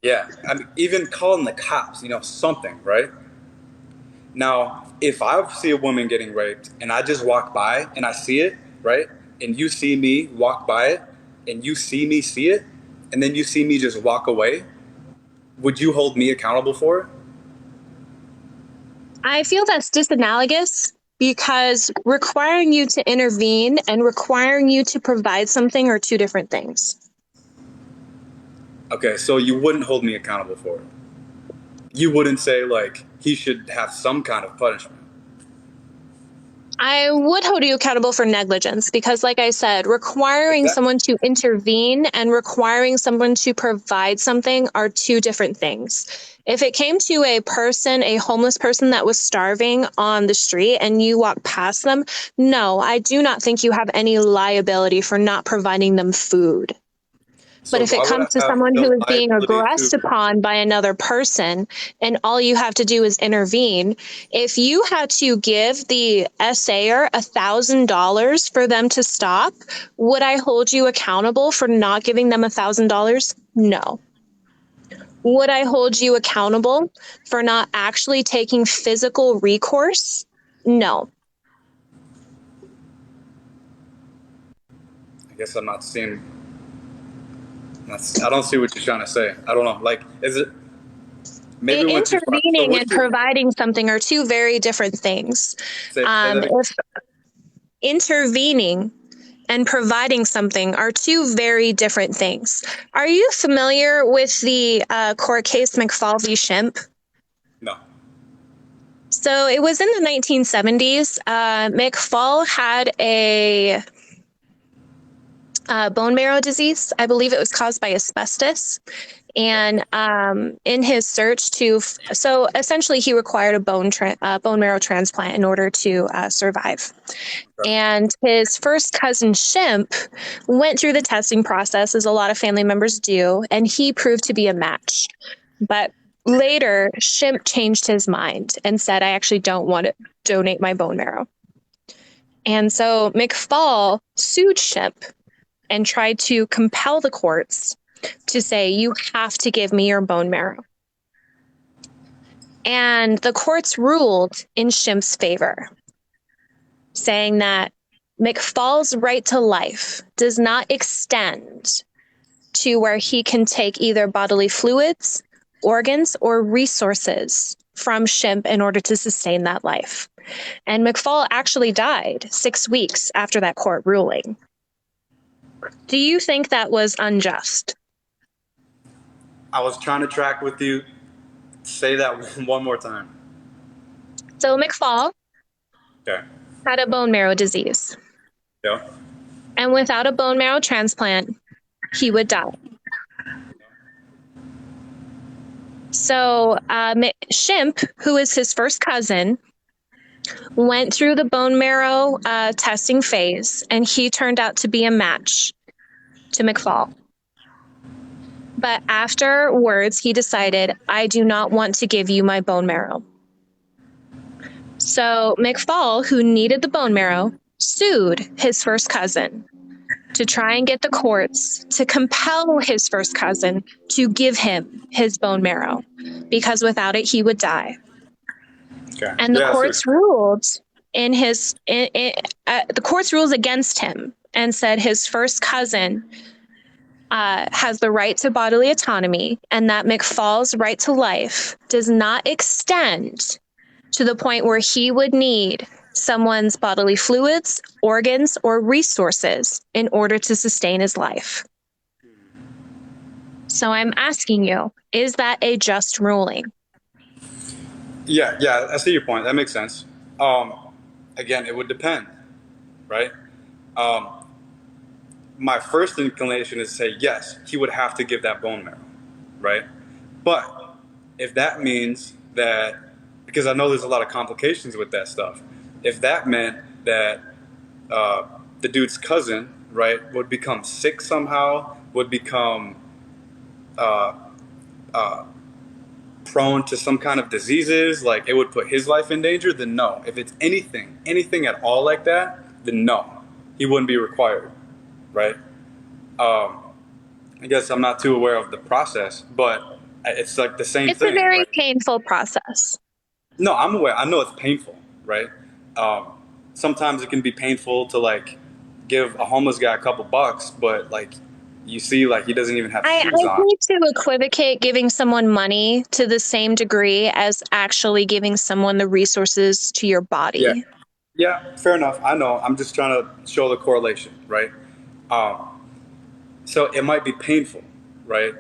yeah. I mean, even calling the cops, something, right? Now, if I see a woman getting raped and I just walk by and I see it, right? And you see me walk by it and you see me see it, and then you see me just walk away, would you hold me accountable for it? I feel that's disanalogous because requiring you to intervene and requiring you to provide something are two different things. Okay, so you wouldn't hold me accountable for it. You wouldn't say, like, he should have some kind of punishment. I would hold you accountable for negligence because, like I said, requiring Exactly. someone to intervene and requiring someone to provide something are two different things. If it came to a person, a homeless person that was starving on the street and you walk past them, no, I do not think you have any liability for not providing them food. But So if it why would comes I to have someone the who is being liability aggressed to? upon by another person and all you have to do is intervene, if you had to give the assayer $1,000 for them to stop, would I hold you accountable for not giving them $1,000? No. Would I hold you accountable for not actually taking physical recourse? No. I guess I'm not seeing. I don't see what you're trying to say. I don't know. Like, is it? Maybe it went too far. So Intervening and what's your providing something are two very different things. say that again? If intervening and providing something are two very different things. Are you familiar with the court case McFall v. Shemp? No. So it was in the 1970s. McFall had a bone marrow disease. I believe it was caused by asbestos. And in his search so essentially he required a bone marrow transplant in order to survive. Okay. And his first cousin, Shemp, went through the testing process, as a lot of family members do, and he proved to be a match. But later, Shemp changed his mind and said, I actually don't want to donate my bone marrow. And so McFall sued Shimp and tried to compel the courts to say, you have to give me your bone marrow. And the courts ruled in Shimp's favor, saying that McFall's right to life does not extend to where he can take either bodily fluids, organs, or resources from Shimp in order to sustain that life. And McFall actually died 6 weeks after that court ruling. Do you think that was unjust? I was trying to track with you. Say that one more time. So McFall Okay. had a bone marrow disease. Yeah. And without a bone marrow transplant, he would die. So Shimp, who is his first cousin, went through the bone marrow testing phase, and he turned out to be a match to McFall. But afterwards, he decided, I do not want to give you my bone marrow. So McFall, who needed the bone marrow, sued his first cousin to try and get the courts to compel his first cousin to give him his bone marrow, because without it, he would die. Okay. And the Yeah, courts ruled the courts rules against him and said his first cousin has the right to bodily autonomy, and that McFall's right to life does not extend to the point where he would need someone's bodily fluids, organs, or resources in order to sustain his life. So I'm asking you, is that a just ruling? Yeah, I see your point. That makes sense. Again, it would depend, right? My first inclination is to say yes, he would have to give that bone marrow, right? But if that means that, because I know there's a lot of complications with that stuff, if that meant that the dude's cousin, right, would become sick somehow, would become prone to some kind of diseases, like it would put his life in danger, then no. If it's anything at all like that, then no, he wouldn't be required, right? I guess I'm not too aware of the process, but it's like the same It's thing. a very Right? painful process. No, I'm aware. I know it's painful, right? Sometimes it can be painful to like give a homeless guy a couple bucks, but like you see, like he doesn't even have I shoes on. need to equivocate giving someone money to the same degree as actually giving someone the resources to your Yeah, body. yeah, fair enough. I know. I'm just trying to show the correlation, right? So it might be painful, right?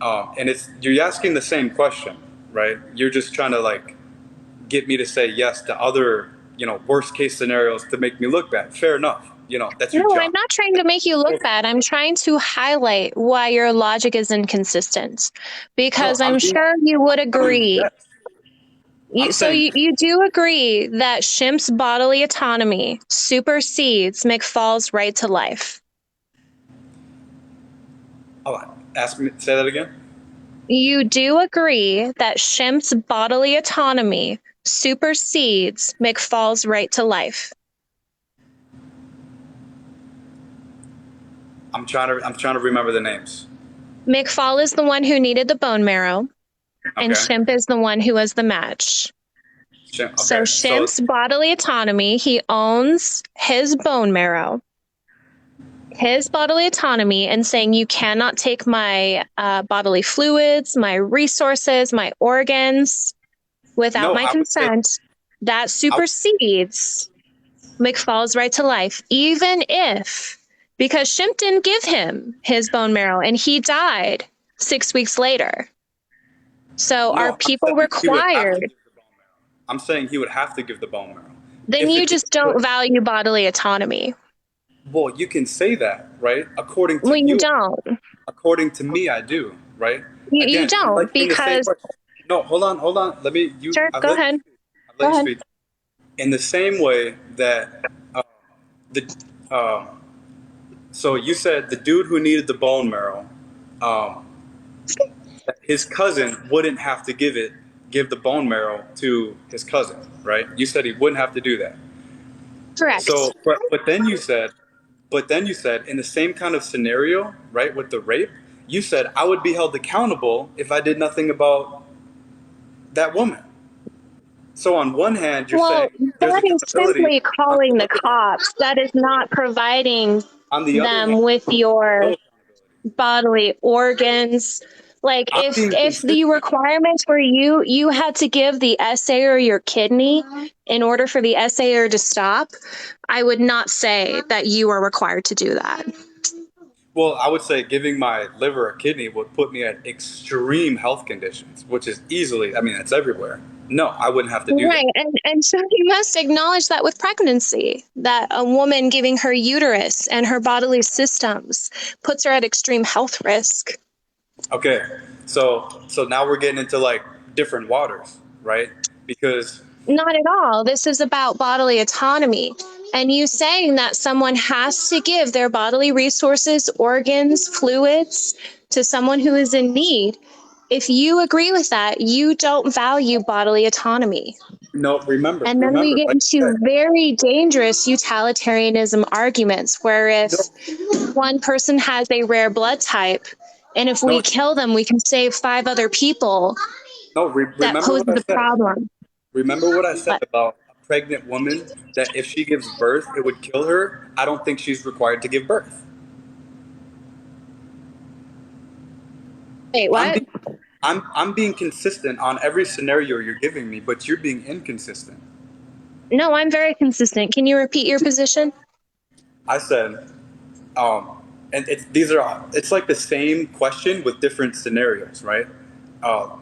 And you're asking the same question, right? You're just trying to like get me to say yes to other, worst case scenarios to make me look bad. Fair enough. That's your No, I'm job. not trying to make you look bad. I'm trying to highlight why your logic is inconsistent. No, Because I'm sure you would agree. yes. I'm saying, You do agree that Shimp's bodily autonomy supersedes McFall's right to life. ask me, say that again. You do agree that Shimp's bodily autonomy supersedes McFall's right to life. I'm trying to remember the names. McFall is the one who needed the bone marrow, and Okay. Shimp is the one who was the match. Okay. So Shimp's bodily autonomy, he owns his bone marrow, his bodily autonomy, and saying you cannot take my bodily fluids, my resources, my organs without No, my I would say, consent, that supersedes McFall's right to life, even if, because Shimp didn't give him his bone marrow and he died 6 weeks later. So are no, people he would have to required? give the bone marrow. I'm saying he would have to give the bone marrow. Then If you it, just don't value bodily autonomy. well, you can say that, right? According to Well, you you, don't. according to me, I do, right? You Again, don't, like in the same because question. No, hold on. sure, I've go let ahead. I've Go let you ahead. speak. In the same way that the so you said the dude who needed the bone marrow, um, his cousin wouldn't have to give the bone marrow to his cousin, right? You said he wouldn't have to do that. Correct. But then you said in the same kind of scenario, right, with the rape, you said I would be held accountable if I did nothing about that woman. So on one hand, you're saying Well, there's that is accountability. simply On calling the the other hand, cops. That is not providing on the other hand, them with your no accountability. bodily organs. Like I'm being if the consistent. requirements were you had to give the essayer your kidney in order for the essayer to stop, I would not say that you are required to do that. Well, I would say giving my liver or kidney would put me at extreme health conditions, which is easily, I mean, it's everywhere. No, I wouldn't have to do that. Right. And so you must acknowledge that with pregnancy, that a woman giving her uterus and her bodily systems puts her at extreme health risk. Okay, so now we're getting into like different waters, right? Because Not at all. This is about bodily autonomy. And you saying that someone has to give their bodily resources, organs, fluids to someone who is in need. If you agree with that, you don't value bodily autonomy. no, And then we remember, get like I into said, very dangerous utilitarianism arguments where if no, one person has a rare blood type, and if no, we kill them, we can save 5 other people, no. that Remember poses what I a said. problem. Remember what I said But about a pregnant woman that if she gives birth, it would kill her. I don't think she's required to give birth. wait, I'm what? being, I'm being consistent on every scenario you're giving me, but you're being inconsistent. No, I'm very consistent. Can you repeat your position? I said, and it's like the same question with different scenarios, right?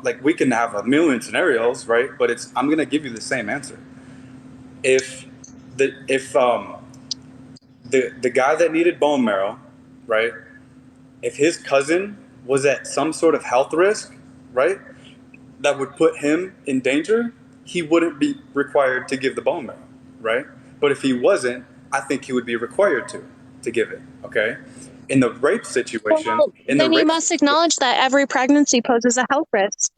Like we can have a million scenarios, right? But I'm gonna give you the same answer. If if the guy that needed bone marrow, right? If his cousin was at some sort of health risk, right, that would put him in danger, he wouldn't be required to give the bone marrow, right? But if he wasn't, I think he would be required to give it. Okay. In the rape situation, Well, then you must acknowledge that every pregnancy poses a health risk.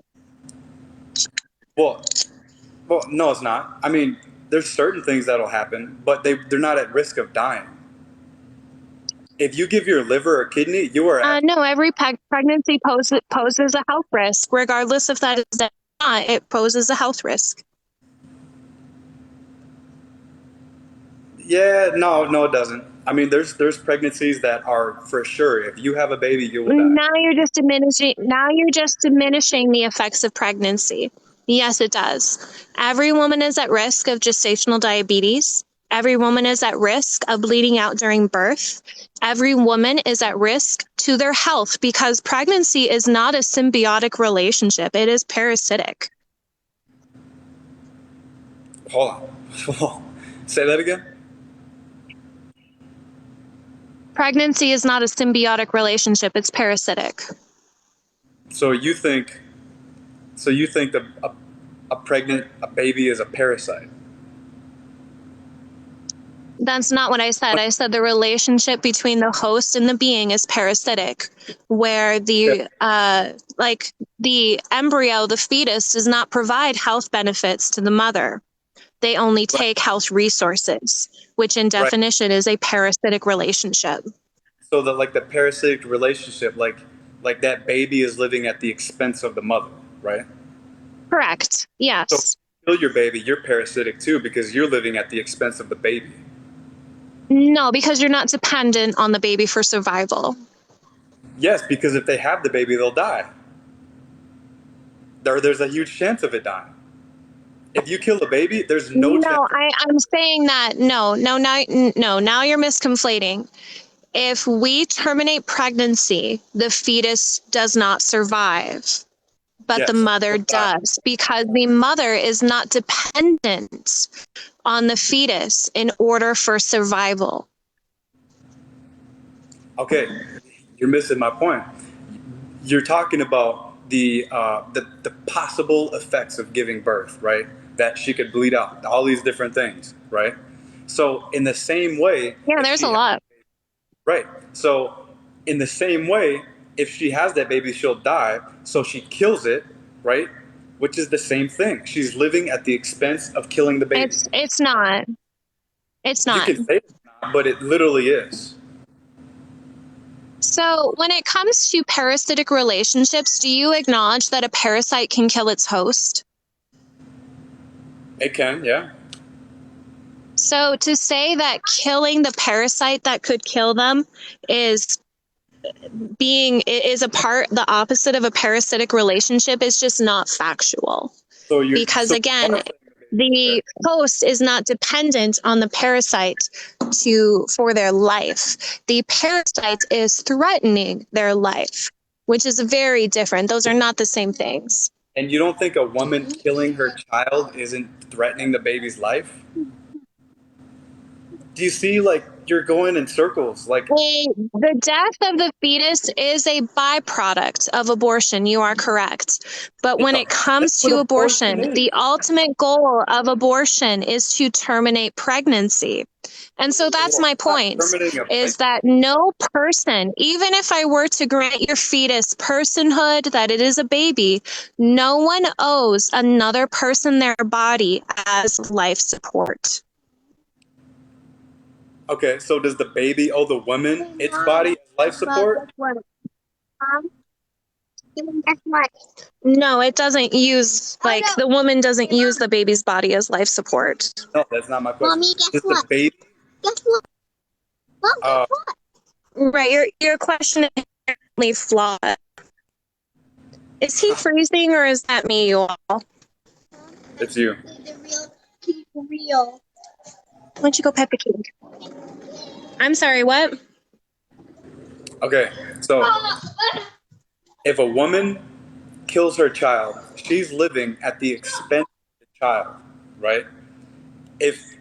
well, no, it's not. I mean, there's certain things that'll happen, but they're not at risk of dying. If you give your liver or kidney, you are at No, every pregnancy poses a health risk, regardless if that is or not. It poses a health risk. yeah, no, it doesn't. I mean, there's pregnancies that are for sure. If you have a baby, you will die. Now you're just diminishing. Now you're just diminishing the effects of pregnancy. Yes, it does. Every woman is at risk of gestational diabetes. Every woman is at risk of bleeding out during birth. Every woman is at risk to their health because pregnancy is not a symbiotic relationship. It is parasitic. Hold on. Say that again. Pregnancy is not a symbiotic relationship. It's parasitic. So you think that a baby is a parasite? That's not what I said. I said the relationship between the host and the being is parasitic, where Yeah. the embryo, the fetus, does not provide health benefits to the mother. They only Right. take health resources, which in Right. definition is a parasitic relationship. So that like the parasitic relationship, like that baby is living at the expense of the mother, right? Correct. So if Yes. you kill your baby, you're parasitic too because you're living at the expense of the baby. No, because you're not dependent on the baby for survival. Yes, because if they have the baby, they'll die. There's a huge chance of it dying. If you kill a baby, there's no chance. No, I'm saying that now you're misconflating. If we terminate pregnancy, the fetus does not survive, but the Yes, mother it'll die. does because the mother is not dependent on the fetus in order for survival. Okay, you're missing my point. You're talking about the possible effects of giving birth, right? That she could bleed out, all these different things, right? So in the same way, Yeah, if there's a she lot. right, so in the same way, if she has that baby, she'll die. So she kills it, right? Which is the same thing. She's living at the expense of killing the baby. It's not. It's You not. can say it's not, but it literally is. So when it comes to parasitic relationships, do you acknowledge that a parasite can kill its host? It can, yeah. So to say that killing the parasite that could kill them is the opposite of a parasitic relationship is just not factual. So you Because so you again, are saying the host is not dependent on the parasite for their life. The parasite is threatening their life, which is very different. Those are not the same things. and you don't think a woman killing her child isn't threatening the baby's life? Do you see, like, you're going in circles? Like, The death of the fetus is a byproduct of abortion. You are correct. But when no, it comes that's what to abortion abortion, is. the ultimate goal of abortion is to terminate pregnancy. And so that's Well, my not point, terminating a is pregnancy. that no person, even if I were to grant your fetus personhood, that it is a baby, no one owes another person their body as life support. Okay, so does the baby owe the woman its body as life support? No, it doesn't use, like, the woman doesn't use the baby's body as life support. No, that's not my question. Mommy, guess Does the what? baby? Guess what? Mom, Uh, guess what? Right, your question is inherently flawed. Is he freezing or is that me, you all? it's you. The real, keep real. Why don't you go pet the kitty? I'm sorry, what? Okay, so if a woman kills her child, she's living at the expense of the child, right? If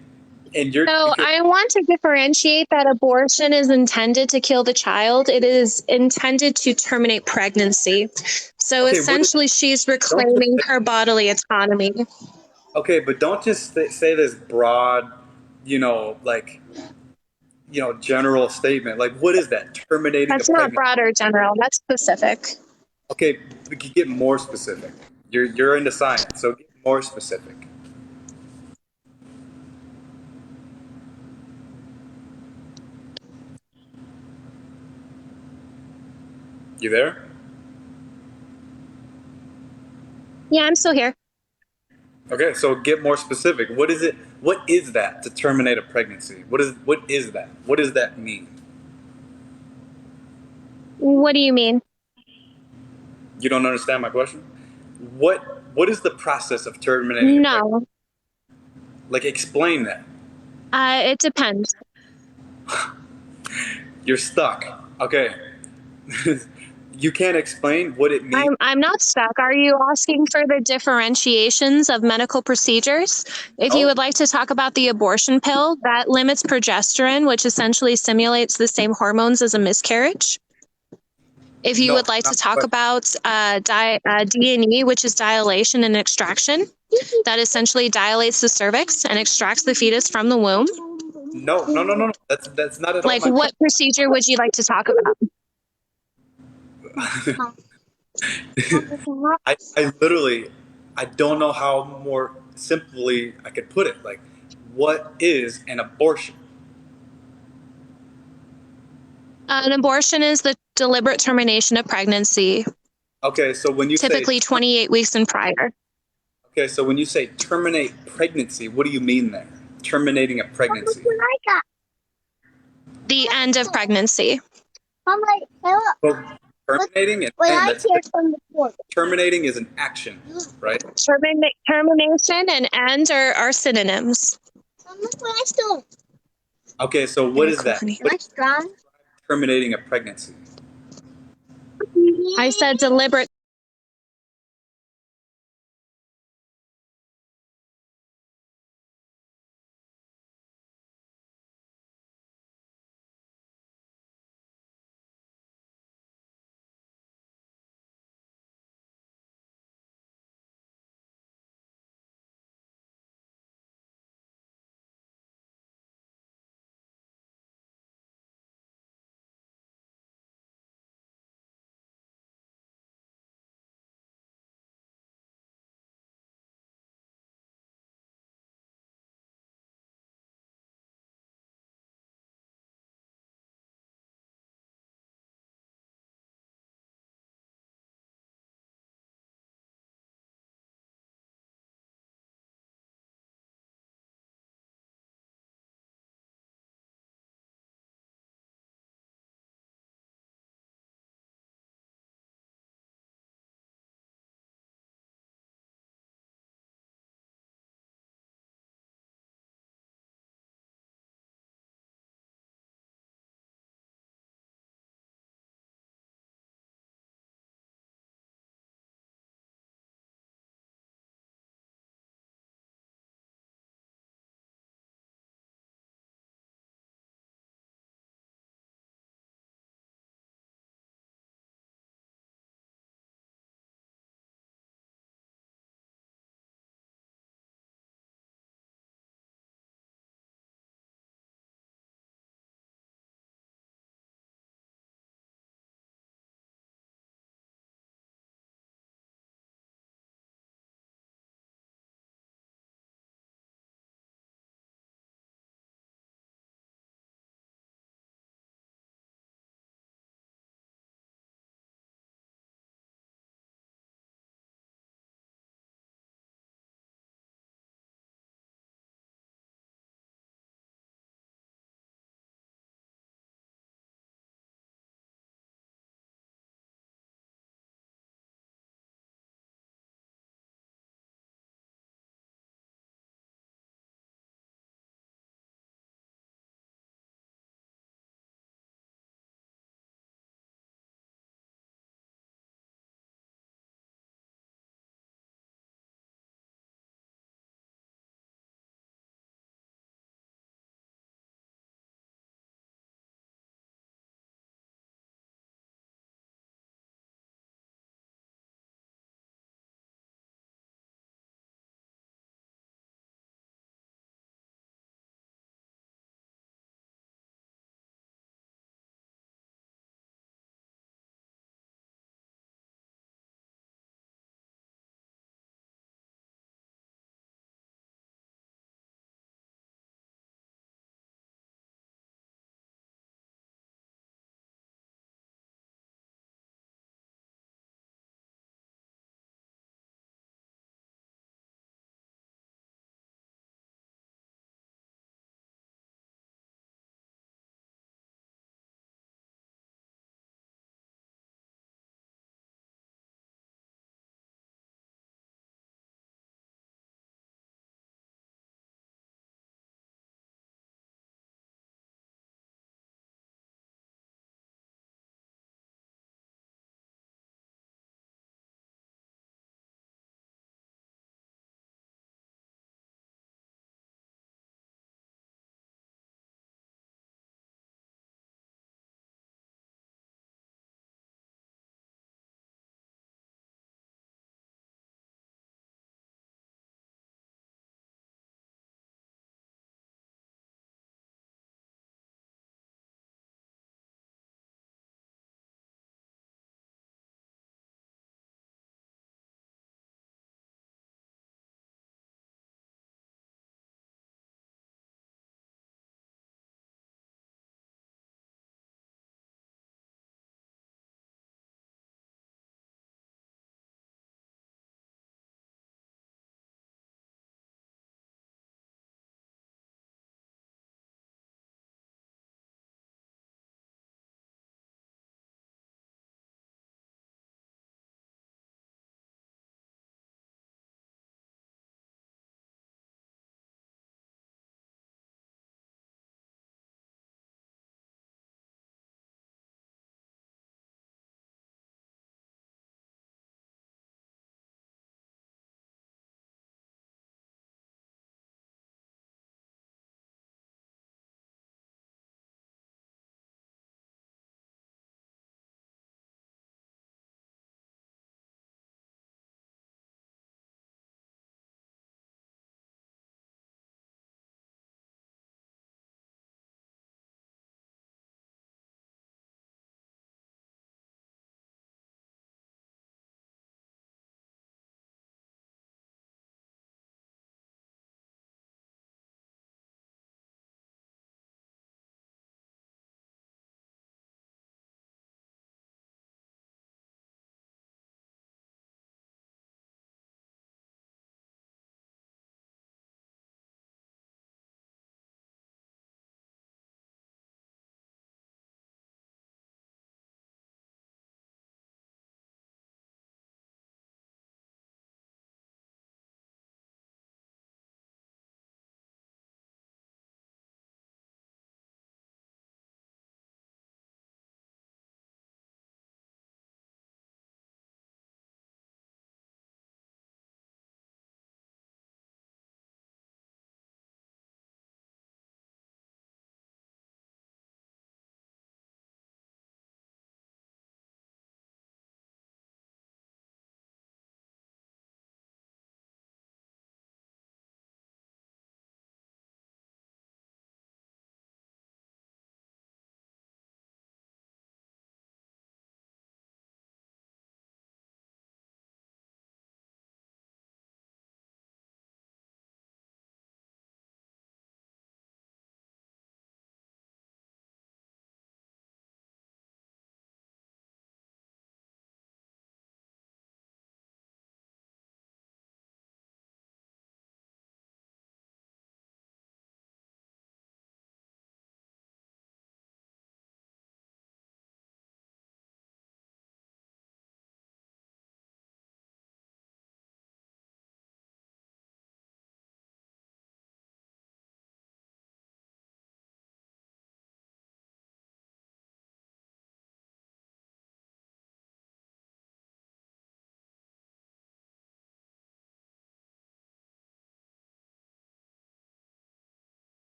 and you're So because I want to differentiate that abortion is intended to kill the child. It is intended to terminate pregnancy. So okay, what is, essentially, she's don't just reclaiming say, her bodily autonomy. okay, but don't just say this broad, like general statement. Like, what is that? Terminating a That's not pregnancy? broad or general. That's specific. Okay, we could get more specific. You're into science, so get more specific. You there? Yeah, I'm still here. Okay, so get more specific. What is it? What is that to terminate a pregnancy? What is that? What does that mean? What do you mean? You don't understand my question? What is the process of terminating a pregnancy? No, Like, explain that. it depends. You're stuck. Okay. You can't explain what it means. I'm not stuck. Are you asking for the differentiations of medical procedures? If you No, would like to talk about the abortion pill, that limits progesterone, which essentially simulates the same hormones as a miscarriage. If you no, would like to not my talk question. about D&E, which is dilation and extraction, that essentially dilates the cervix and extracts the fetus from the womb. No, no, no, no, no. That's not at all Like, my what procedure would you like to talk about? I literally, I don't know how more simply I could put it. Like, what is an abortion? An abortion is the deliberate termination of pregnancy, Okay, so when you say typically 28 weeks and prior. okay, so when you say terminate pregnancy, what do you mean there? Terminating a pregnancy. What I got? The end of pregnancy. Mom, like, hey, look. Well, terminating and What I that's hear from the board. terminating is an action, right? Termination and end are synonyms. Mom, look what I stole. Okay, so what Very is cool, that? honey. Am I strong? Terminating a pregnancy. I said deliberate